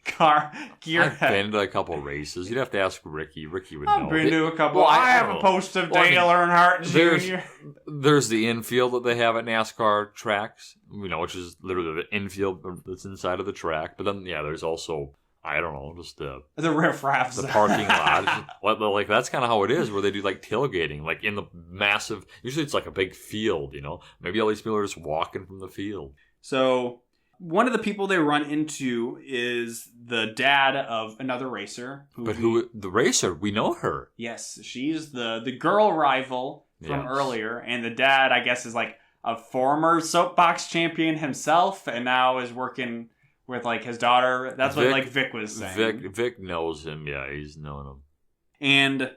A: Gearhead.
B: I've been to a couple races. You'd have to ask Ricky. Ricky would know.
A: I've been to a couple. I have a post of Dale Earnhardt Jr.
B: There's the infield that they have at NASCAR tracks, which is literally the infield that's inside of the track. But then, there's also, I don't know, just the
A: riffraff,
B: the parking lot. Like, that's kind of how it is, where they do like tailgating, like in the massive. Usually, it's like a big field. Maybe all these people are just walking from the field.
A: So. One of the people they run into is the dad of another racer.
B: The racer? We know her.
A: Yes, she's the girl rival from earlier. And the dad, I guess, is like a former soapbox champion himself and now is working with like his daughter. That's what like Vic was saying.
B: Vic knows him. Yeah, he's known him.
A: And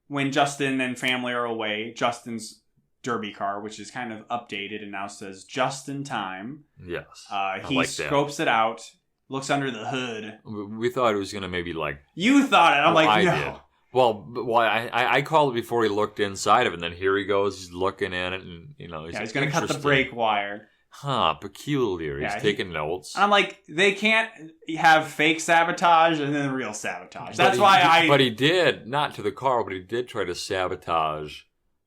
A: when Justin and family are away, Justin's derby car, which is kind of updated and now says just in time.
B: Yes.
A: He scopes it out, looks under the hood.
B: We thought it was going to maybe like...
A: You thought it. I'm like,
B: I
A: no.
B: Did. Well, I called it before he looked inside of it, and then here he goes, he's looking at it, and,
A: he's going to cut the brake wire.
B: Peculiar. He's taking notes.
A: I'm like, they can't have fake sabotage and then real sabotage.
B: But he did, not to the car, but he did try to sabotage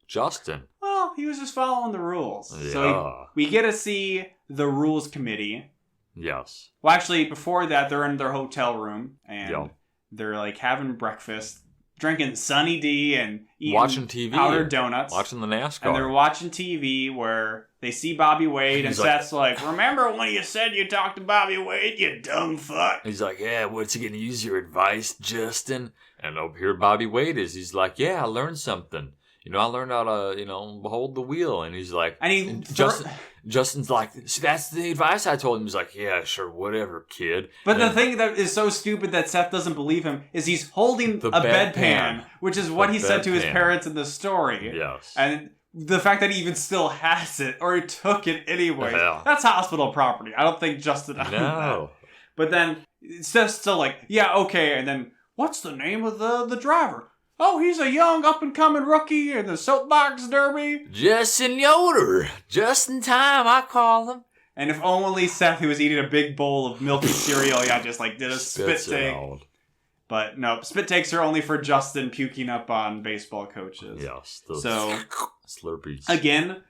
B: Justin.
A: Well, he was just following the rules.
B: Yeah.
A: So we get to see the rules committee.
B: Yes.
A: Well, actually, before that, they're in their hotel room, and they're like having breakfast, drinking Sunny D and eating
B: watching TV,
A: powdered donuts,
B: watching the NASCAR,
A: and they're watching TV where they see Bobby Wade, and Seth's like, "Remember when you said you talked to Bobby Wade, you dumb fuck?"
B: He's like, "Yeah, what's he gonna use your advice, Justin?" And over here, Bobby Wade is. He's like, "Yeah, I learned something. I learned how to, hold the wheel." And he's like, Justin's like, "See, that's the advice I told him." He's like, "Yeah, sure, whatever, kid."
A: But the thing that is so stupid that Seth doesn't believe him is he's holding a bedpan, which is what he said to his parents in the story.
B: Yes.
A: And the fact that he even still has it, or he took it anyway, that's hospital property. I don't think Justin owned that. But then Seth's still like, yeah, okay, and then, what's the name of the driver? Oh, he's a young, up-and-coming rookie in the Soapbox Derby.
B: Justin Yoder. Just in time, I call him.
A: And if only Seth, who was eating a big bowl of milky cereal, just like did a spit take. But no, spit takes are only for Justin puking up on baseball coaches.
B: Yes.
A: So,
B: Slurpees.
A: Again,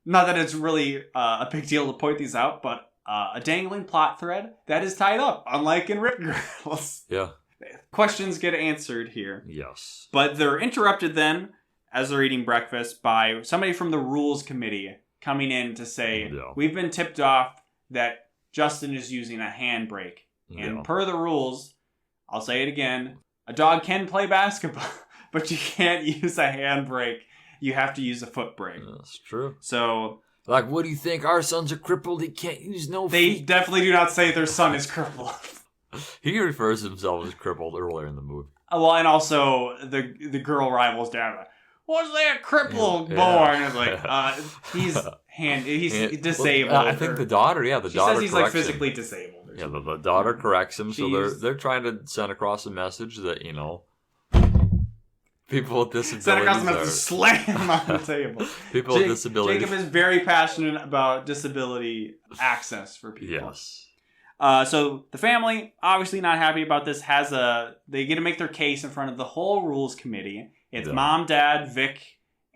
A: not that it's really a big deal to point these out, but a dangling plot thread that is tied up, unlike in Rip Girls.
B: Yeah.
A: Questions get answered here.
B: Yes.
A: But they're interrupted then, as they're eating breakfast, by somebody from the rules committee coming in to say, we've been tipped off that Justin is using a handbrake. And per the rules, I'll say it again, a dog can play basketball, but you can't use a handbrake. You have to use a foot brake.
B: That's true.
A: So...
B: Like, what do you think? Our sons are crippled. He can't use no
A: They
B: feet.
A: definitely do not say their son is crippled.
B: He refers to himself as crippled earlier in the movie.
A: Well, and also the girl rivals down. Like, what's that crippled boy? And it's like, he's disabled.
B: Well, I think the daughter, the daughter.
A: She says he's like
B: him.
A: physically disabled.
B: Yeah, the daughter corrects him, so they're trying to send across a message that people with disabilities.
A: Send across a message, slam on the table.
B: People with disabilities.
A: Jacob is very passionate about disability access for people.
B: Yes.
A: So the family, obviously not happy about this, they get to make their case in front of the whole rules committee. It's Mom, Dad, Vic,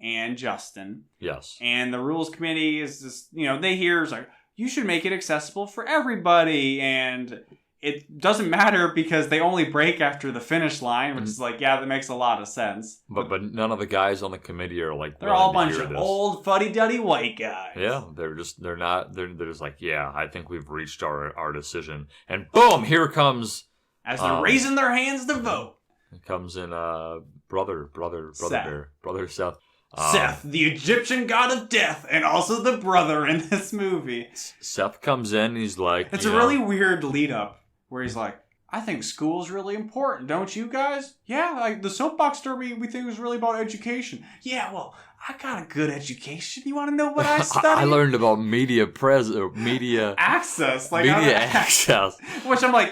A: and Justin.
B: Yes.
A: And the rules committee is just, they hear, it's like, you should make it accessible for everybody. And it doesn't matter because they only break after the finish line, which is like, that makes a lot of sense.
B: But none of the guys on the committee are like,
A: they're all a bunch of old fuddy-duddy white guys.
B: Yeah, they're just like, I think we've reached our decision. And boom, here comes...
A: As they're raising their hands to vote.
B: It comes in brother
A: Seth.
B: Bear, brother Seth.
A: Seth, the Egyptian god of death, and also the brother in this movie.
B: Seth comes in, he's like...
A: It's a really weird lead-up. Where he's like, I think school's really important, don't you guys? Yeah, like the soapbox derby we think was really about education. Yeah, well, I got a good education. You want to know what I studied?
B: I learned about media
A: access.
B: Media access.
A: Which I'm like,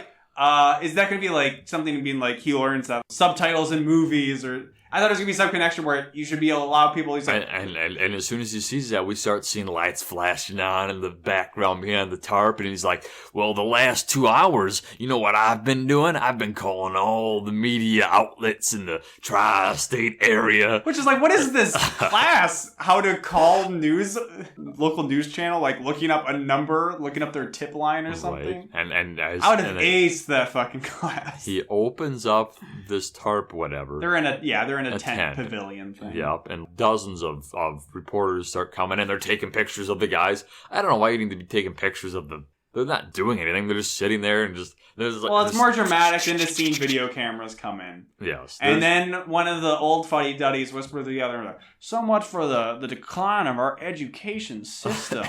A: is that going to be like something being like he learns subtitles in movies or... I thought it was going to be some connection where you should be able to allow people... He's like,
B: and as soon as he sees that, we start seeing lights flashing on in the background behind the tarp. And he's like, well, the last 2 hours, you know what I've been doing? I've been calling all the media outlets in the tri-state area.
A: Which is like, what is this class? How to call local news channel? Like looking up a number, looking up their tip line or something?
B: Right.
A: I would have aced that fucking class.
B: He opens up this tarp, whatever.
A: They're in a tent pavilion thing.
B: Yep, and dozens of reporters start coming in. They're taking pictures of the guys. I don't know why you need to be taking pictures of them. They're not doing anything. They're just sitting there and just...
A: Well, it's more dramatic than to see video cameras come in.
B: Yes.
A: And then one of the old fuddy-duddies whisper to the other, like, so much for the decline of our education system.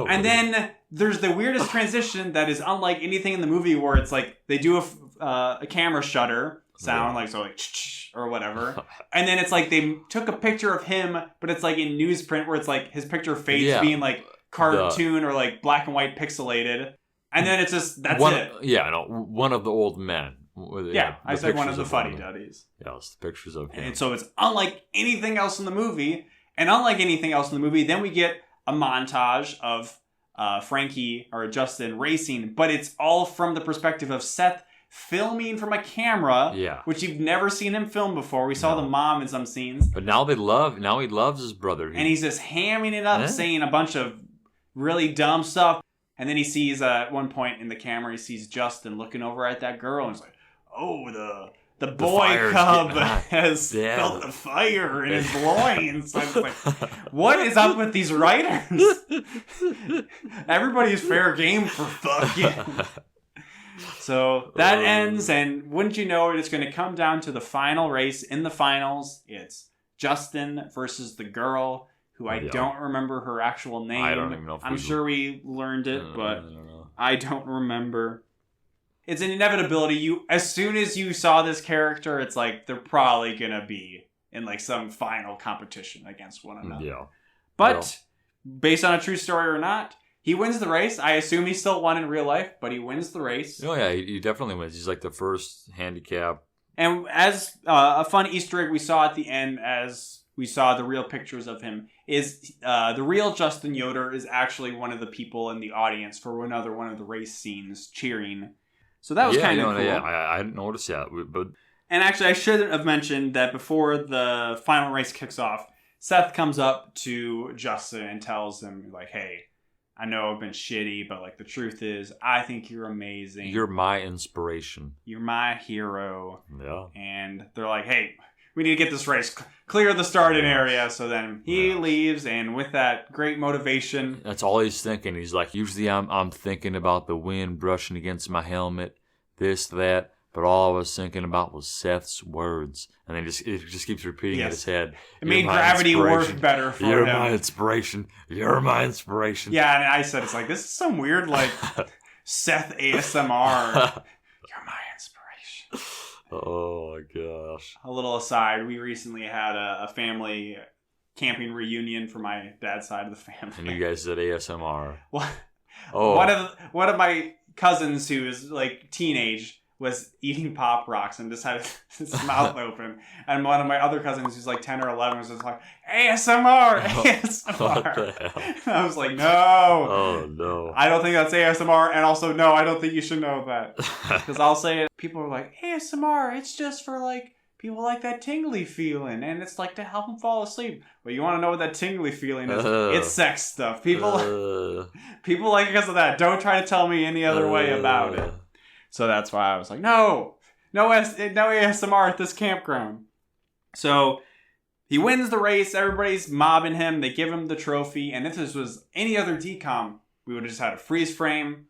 A: And then there's the weirdest transition that is unlike anything in the movie where it's like they do a camera shutter sound, like or whatever. And then it's like they took a picture of him, but it's like in newsprint where it's like his picture fades being like cartoon or like black and white pixelated. And then it's just, that's it.
B: Yeah, no, one of the old men.
A: I said one of the fuddy-duddies.
B: Yes, the pictures of him.
A: And so it's unlike anything else in the movie. And unlike anything else in the movie, then we get a montage of Frankie or Justin racing, but it's all from the perspective of Seth filming from a camera, which you've never seen him film before. We saw the mom in some scenes.
B: But now he loves his brother.
A: And he's just hamming it up, saying a bunch of really dumb stuff. And then he sees, at one point in the camera, he sees Justin looking over at that girl, and he's like, oh, the boy cub has felt the fire in his loins. I was like, what is up with these writers? Everybody's fair game for fucking... So that ends, and wouldn't you know it, it's going to come down to the final race. In the finals, it's Justin versus the girl, who I don't remember her actual name.
B: I don't even know if
A: I'm sure we learned it, but I don't remember. It's an inevitability. As soon as you saw this character, it's like they're probably going to be in like some final competition against one another.
B: Yeah.
A: But based on a true story or not, he wins the race. I assume he still won in real life, but he wins the race.
B: Oh, yeah, he definitely wins. He's like the first handicap.
A: And as a fun Easter egg we saw at the end, as we saw the real pictures of him, is the real Justin Yoder is actually one of the people in the audience for one of the race scenes cheering. So that was kind of cool.
B: Yeah, I didn't notice that. But...
A: And actually, I should have mentioned that before the final race kicks off, Seth comes up to Justin and tells him, like, hey, I know I've been shitty, but like the truth is, I think you're amazing.
B: You're my inspiration.
A: You're my hero.
B: Yeah.
A: And they're like, hey, we need to get this race. Clear the starting area. So then he leaves, and with that great motivation.
B: That's all he's thinking. He's like, usually I'm thinking about the wind brushing against my helmet, this, that. But all I was thinking about was Seth's words. And then it just keeps repeating in his head.
A: It made gravity work better for him.
B: You're my inspiration. You're my inspiration.
A: Yeah, and I said, it's like, this is some weird, like, Seth ASMR. You're my inspiration.
B: Oh, my gosh.
A: A little aside, we recently had a family camping reunion for my dad's side of the family.
B: And you guys did ASMR.
A: What? Oh. One of my cousins who is, like, teenage was eating Pop Rocks and just had his mouth open. And one of my other cousins who's like 10 or 11 was just like, ASMR! ASMR!
B: What the hell?
A: And I was like, no!
B: Oh, no.
A: I don't think that's ASMR, and also, no, I don't think you should know that. Because I'll say it, people are like, ASMR, it's just for like, people like that tingly feeling, and it's like to help them fall asleep. Well, you want to know what that tingly feeling is? It's sex stuff. People like it because of that. Don't try to tell me any other way about it. So that's why I was like, no ASMR at this campground. So he wins the race. Everybody's mobbing him. They give him the trophy. And if this was any other DCOM, we would have just had a freeze frame.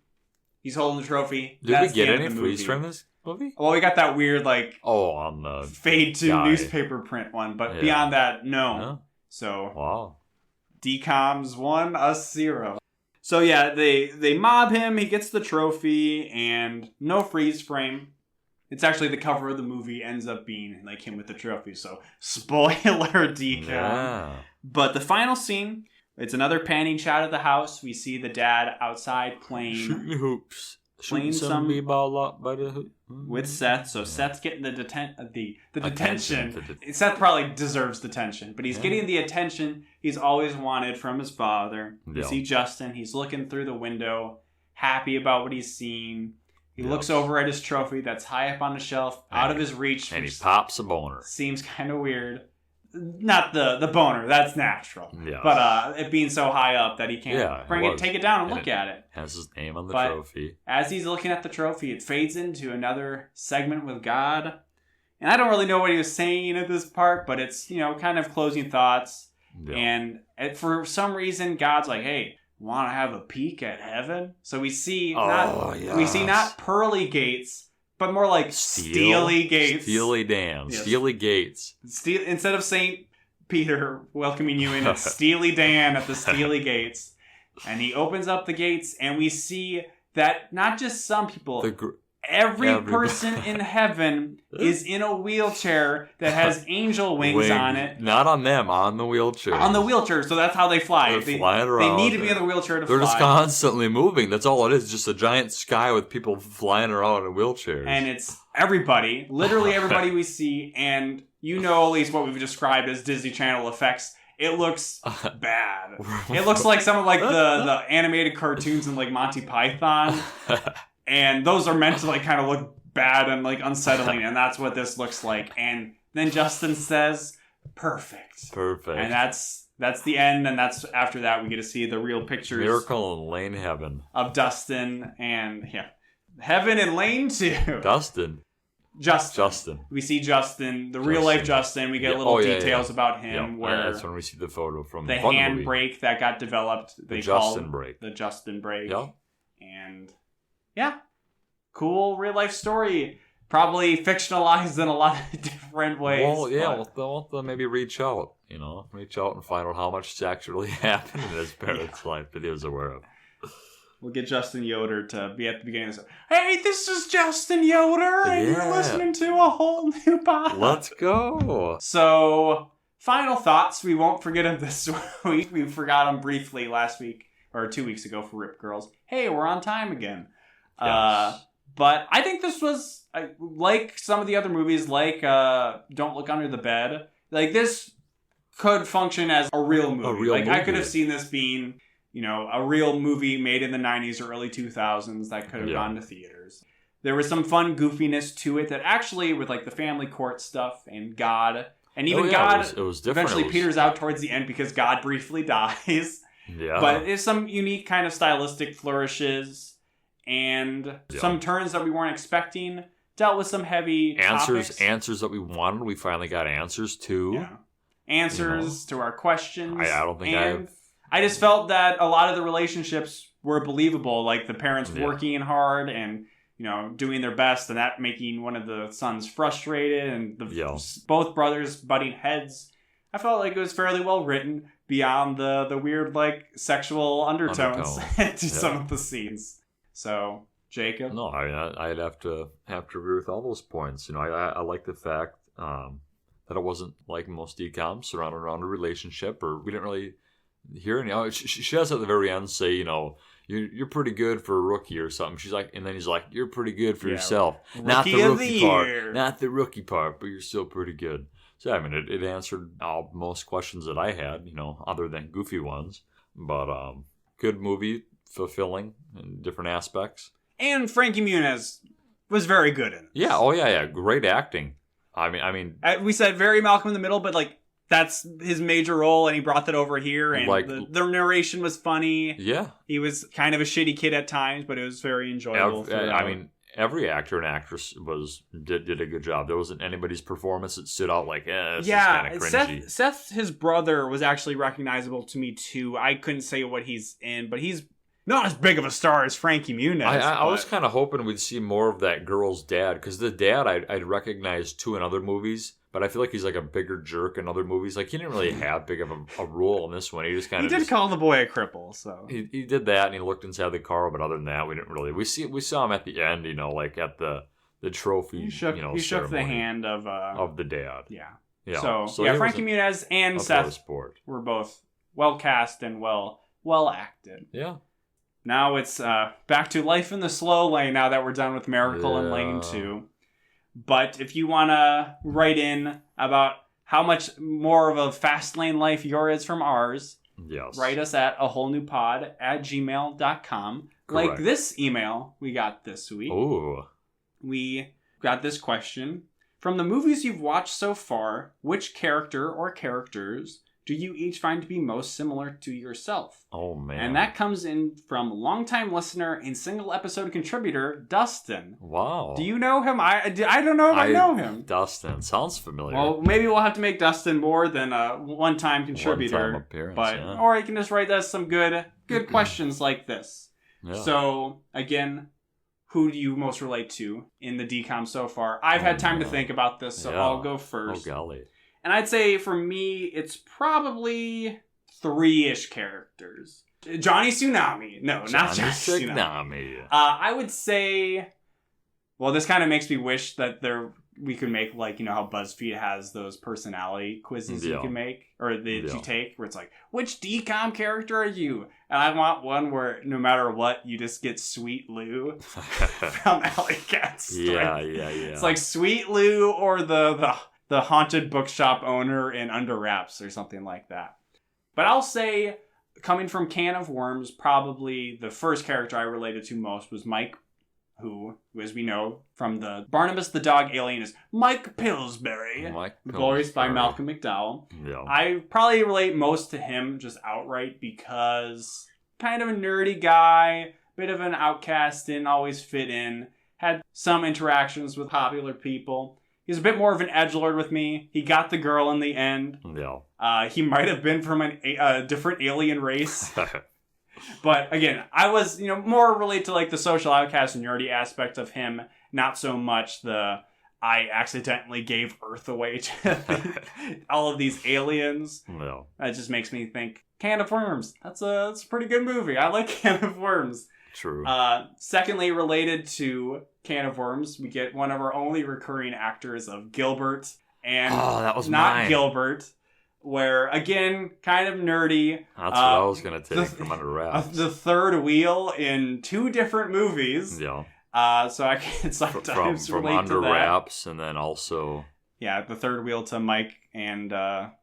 A: He's holding the trophy.
B: Did we get any freeze frame this movie?
A: Well, we got that weird, like,
B: on the
A: fade to newspaper print one. But beyond that, no.
B: Yeah.
A: So,
B: wow.
A: DCOM's 1, us 0. So yeah, they mob him, he gets the trophy, and no freeze frame. It's actually the cover of the movie ends up being like him with the trophy, so spoiler DCOM. Yeah. But the final scene, it's another panning shot of the house. We see the dad outside playing
B: shooting hoops.
A: Playing some
B: b-ball up by the hoop.
A: With Seth. So Seth's getting the detention. Seth probably deserves detention, but he's getting the attention he's always wanted from his father. You see Justin. He's looking through the window, happy about what he's seeing. He looks over at his trophy that's high up on the shelf, out of his reach.
B: And he pops a boner.
A: Seems kind of weird. Not the boner, that's natural.
B: Yeah.
A: But it being so high up that he can't take it down and look at it.
B: Has his name on the trophy.
A: As he's looking at the trophy, it fades into another segment with God. And I don't really know what he was saying at this part, but it's, kind of closing thoughts. Yeah. And for some reason, God's like, hey, want to have a peek at heaven? So we see not pearly gates, but more like steely gates.
B: Steely Dan. Yes. Steely gates.
A: Instead of St. Peter welcoming you in, it's Steely Dan at the Steely gates. And he opens up the gates, and we see that not just some people, every person in heaven is in a wheelchair that has angel wings on it.
B: Not on them, on the wheelchair.
A: On the wheelchair, so that's how they fly.
B: They're flying around.
A: They need to be in the wheelchair to fly.
B: They're just constantly moving. That's all it is. Just a giant sky with people flying around in wheelchairs.
A: And it's everybody, literally everybody we see, and at least what we've described as Disney Channel effects. It looks bad. It looks like some of like the animated cartoons in like Monty Python. And those are meant to like kind of look bad and like unsettling, and that's what this looks like. And then Justin says, "Perfect." And that's the end, and that's after that we get to see the real pictures.
B: Miracle in Lane Heaven
A: of Dustin and Heaven in Lane 2. Justin. We see Justin, the real life Justin. We get little details about him where
B: that's when we see the photo from
A: the handbrake that got developed.
B: The Justin brake.
A: The Justin brake.
B: Yeah.
A: And cool real life story. Probably fictionalized in a lot of different ways.
B: Well, yeah, we'll maybe reach out, and find out how much actually happened in his parents' life that he was aware of.
A: We'll get Justin Yoder to be at the beginning of this. Hey, this is Justin Yoder, and you're listening to a whole new podcast.
B: Let's go.
A: So, final thoughts. We won't forget them this week. We forgot them briefly last week, or 2 weeks ago for Rip Girls. Hey, we're on time again. Yes. But I think this was, like some of the other movies, like Don't Look Under the Bed, like this could function as a real movie. I could have seen this being... a real movie made in the 90s or early 2000s that could have gone to theaters. There was some fun goofiness to it that actually, with like the family court stuff and God, and even God,
B: it was different.
A: Eventually peters out towards the end because God briefly dies.
B: Yeah.
A: But it's some unique kind of stylistic flourishes and some turns that we weren't expecting. Dealt with some heavy topics.
B: Answers that we wanted. We finally got answers to.
A: Yeah. Answers to our questions.
B: I don't think
A: I just felt that a lot of the relationships were believable, like the parents working hard and doing their best, and that making one of the sons frustrated, and both brothers butting heads. I felt like it was fairly well written beyond the weird like sexual undertones to some of the scenes. So, Jacob?
B: No, I'd have to agree with all those points. I like the fact that it wasn't like most DCOMs surrounded around a relationship, or we didn't really hear any. She does at the very end say, you're pretty good for a rookie or something. She's like, and then he's like, you're pretty good for yourself. Not the rookie part. Not the rookie part, but you're still pretty good. So, I mean, it answered most questions that I had, other than goofy ones. But good movie, fulfilling in different aspects.
A: And Frankie Muniz was very good in it.
B: Yeah, oh yeah. Great acting. I mean,
A: we said very Malcolm in the Middle, but like, that's his major role, and he brought that over here, and like, the narration was funny.
B: Yeah.
A: He was kind of a shitty kid at times, but it was very enjoyable.
B: Every actor and actress did a good job. There wasn't anybody's performance that stood out like, this is kind of cringy.
A: Seth, his brother, was actually recognizable to me, too. I couldn't say what he's in, but he's not as big of a star as Frankie Muniz.
B: I was kind of hoping we'd see more of that girl's dad, because the dad I'd recognized, too, in other movies. But I feel like he's like a bigger jerk in other movies. Like, he didn't really have big of a role in this one. He just kind of...
A: He did call the boy a cripple, so...
B: He did that, and he looked inside the car, but other than that, we didn't really... We saw him at the end, like at the trophy,
A: he shook the hand of
B: the dad.
A: Yeah. So Frankie Muniz and Seth were both well cast and well acted.
B: Yeah.
A: Now it's back to Life in the Slow Lane now that we're done with Miracle in Lane 2. But if you want to write in about how much more of a fast lane life yours is from ours, write us at awholenewpod@gmail.com. Like this email we got this week.
B: Ooh.
A: We got this question. From the movies you've watched so far, which character or characters do you each find to be most similar to yourself?
B: Oh, man.
A: And that comes in from longtime listener and single episode contributor, Dustin.
B: Wow.
A: Do you know him? I don't know if I know him.
B: Dustin. Sounds familiar.
A: Well, maybe we'll have to make Dustin more than a one-time contributor.
B: One-time appearance,
A: Or he can just write us some good questions like this. Yeah. So, again, who do you most relate to in the DCOM so far? I've had time to think about this, so I'll go first.
B: Oh, golly.
A: And I'd say for me, it's probably 3-ish characters. Johnny Tsunami. No, not Johnny Tsunami. I would say, well, this kind of makes me wish that we could make, like, how BuzzFeed has those personality quizzes you can make, or that you take, where it's like, which DCOM character are you? And I want one where no matter what, you just get Sweet Lou from Alley Cat's Strength.
B: Yeah.
A: It's like Sweet Lou or the haunted bookshop owner in Under Wraps or something like that. But I'll say, coming from Can of Worms, probably the first character I related to most was Mike, who, as we know from the Barnabas the Dog Alien, is Mike Pillsbury, voiced by Malcolm McDowell.
B: Yeah.
A: I probably relate most to him just outright because kind of a nerdy guy, bit of an outcast, didn't always fit in, had some interactions with popular people. He's a bit more of an edgelord with me. He got the girl in the end.
B: Yeah.
A: He might have been from a different alien race. But again, I was, more relate to like the social outcast and nerdy aspect of him. Not so much I accidentally gave Earth away to all of these aliens.
B: No.
A: That just makes me think, Can of Worms. That's a pretty good movie. I like Can of Worms.
B: True.
A: Secondly, related to Can of Worms, we get one of our only recurring actors of Gilbert and
B: that was
A: not
B: mine.
A: Gilbert, where again, kind of nerdy.
B: That's what I was gonna take from Under Wraps.
A: The third wheel in 2 different movies.
B: Yeah.
A: So I can sometimes
B: from
A: relate
B: Under
A: to that.
B: Wraps, and then also
A: the third wheel to Mike and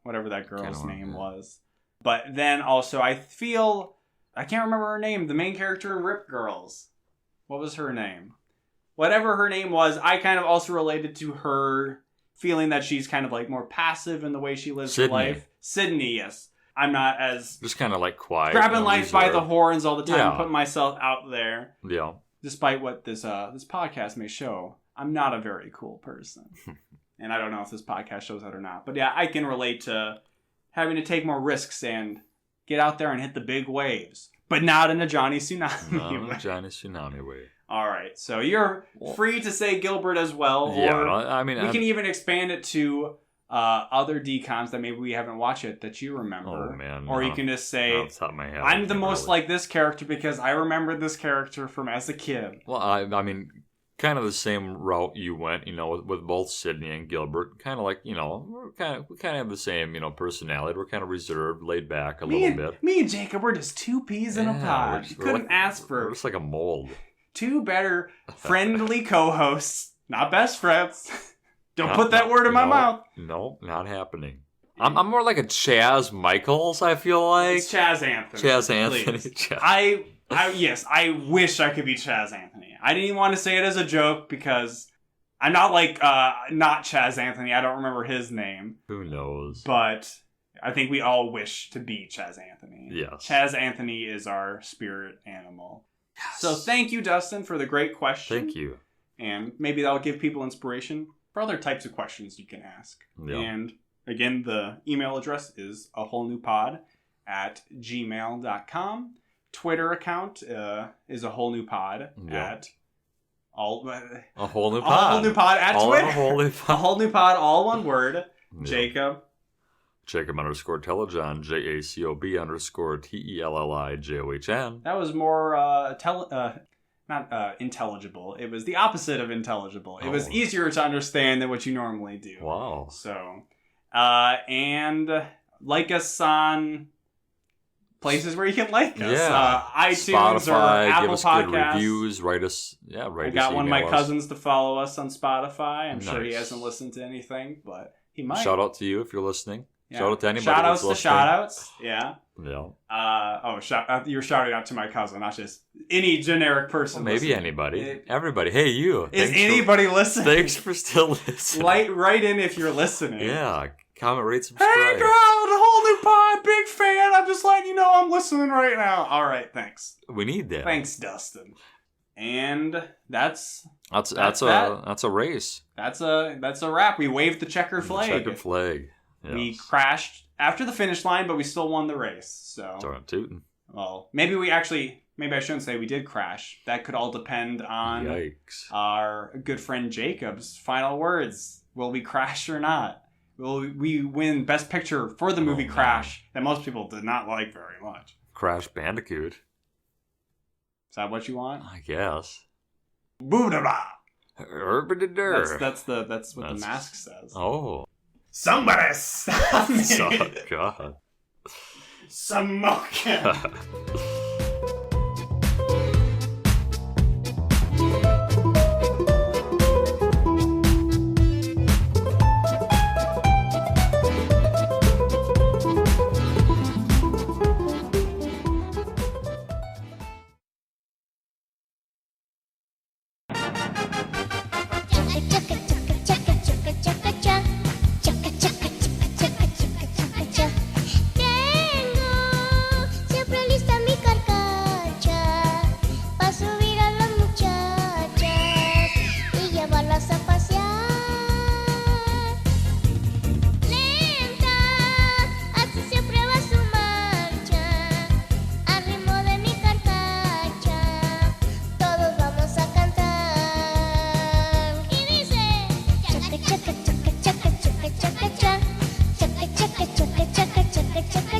A: whatever that girl's name was. But then also I feel. I can't remember her name. The main character in Rip Girls. What was her name? Whatever her name was, I kind of also related to her feeling that she's kind of like more passive in the way she lives her life. Sydney, yes. I'm not as
B: just kind of like quiet,
A: grabbing life by the horns all the time, putting myself out there.
B: Yeah.
A: Despite what this podcast may show, I'm not a very cool person. And I don't know if this podcast shows that or not. But yeah, I can relate to having to take more risks and get out there and hit the big waves. But not in a Johnny Tsunami way.
B: Johnny Tsunami way.
A: All right. So you're free to say Gilbert as well.
B: Yeah,
A: or
B: I mean...
A: we can even expand it to other DCOMs that maybe we haven't watched yet that you remember.
B: Oh, man.
A: Or you can just say,
B: off the top of my head,
A: I'm the most like this character because I remember this character from as a kid.
B: Well, I mean... kind of the same route you went, with both Sydney and Gilbert. Kind of like, we kind of have the same, personality. We're kind of reserved, laid back a little bit.
A: Me and Jacob, we're just two peas in a pod. You couldn't ask for...
B: We're just like a mold.
A: Two better friendly co-hosts, not best friends. Don't put that word in my mouth.
B: No, not happening. I'm more like a Chaz Michaels, I feel like.
A: It's Chaz Anthony.
B: Chaz Anthony.
A: Yes, I wish I could be Chaz Anthony. I didn't even want to say it as a joke because I'm not like, not Chaz Anthony. I don't remember his name.
B: Who knows?
A: But I think we all wish to be Chaz Anthony.
B: Yes.
A: Chaz Anthony is our spirit animal.
B: Yes.
A: So thank you, Dustin, for the great question.
B: Thank you.
A: And maybe that'll give people inspiration for other types of questions you can ask.
B: Yeah.
A: And again, the email address is awholenewpod@gmail.com. Twitter account is a whole new pod at all
B: a whole new pod.
A: A whole new pod at
B: all
A: Twitter.
B: A whole new pod.
A: A whole new pod, all one word.
B: Yeah.
A: Jacob
B: _Telejohn, JACOB_TELLIJOHN.
A: That was more not intelligible. It was the opposite of intelligible. It was easier to understand than what you normally do.
B: Wow.
A: So, and like us on places where you can like us.
B: Yeah.
A: iTunes
B: Spotify,
A: or Apple
B: give us
A: Podcasts.
B: good reviews. Write us.
A: I got one of my cousins to follow us on Spotify. I'm sure he
B: Nice.
A: hasn't listened to anything, but he might.
B: Shout out to you if you're listening.
A: Yeah.
B: Shout out to anybody
A: Shout outs
B: that's
A: to
B: listening.
A: shout outs. Yeah.
B: Yeah.
A: You're shouting out to my cousin, not just any generic person.
B: Well, maybe
A: listening.
B: anybody. Everybody. Hey, you.
A: Is anybody listening?
B: Thanks for still listening.
A: Write in if you're listening.
B: Yeah. Comment, rate, subscribe.
A: Hey, girl, the whole new pod, big fan. I'm just letting you know I'm listening right now. All right, thanks.
B: We need that.
A: Thanks, Dustin. And that's
B: a race.
A: That's a wrap. We waved the checker flag.
B: The checkered flag. Yes.
A: We crashed after the finish line, but we still won the race. So,
B: sorry, I'm tooting.
A: Well, maybe I shouldn't say we did crash. That could all depend on
B: Yikes.
A: our good friend Jacob's final words. Will we crash or not? Will we win Best Picture for the movie Crash that most people did not like very much?
B: Crash Bandicoot.
A: Is that what you want?
B: I guess.
A: Boo-da-ba!
B: That's
A: what the mask says.
B: Oh.
A: Somebody stop me!
B: Oh, God.
A: Smoking!
C: Chaka chaka chaka chaka chaka chaka chaka chaka chaka chaka chaka chaka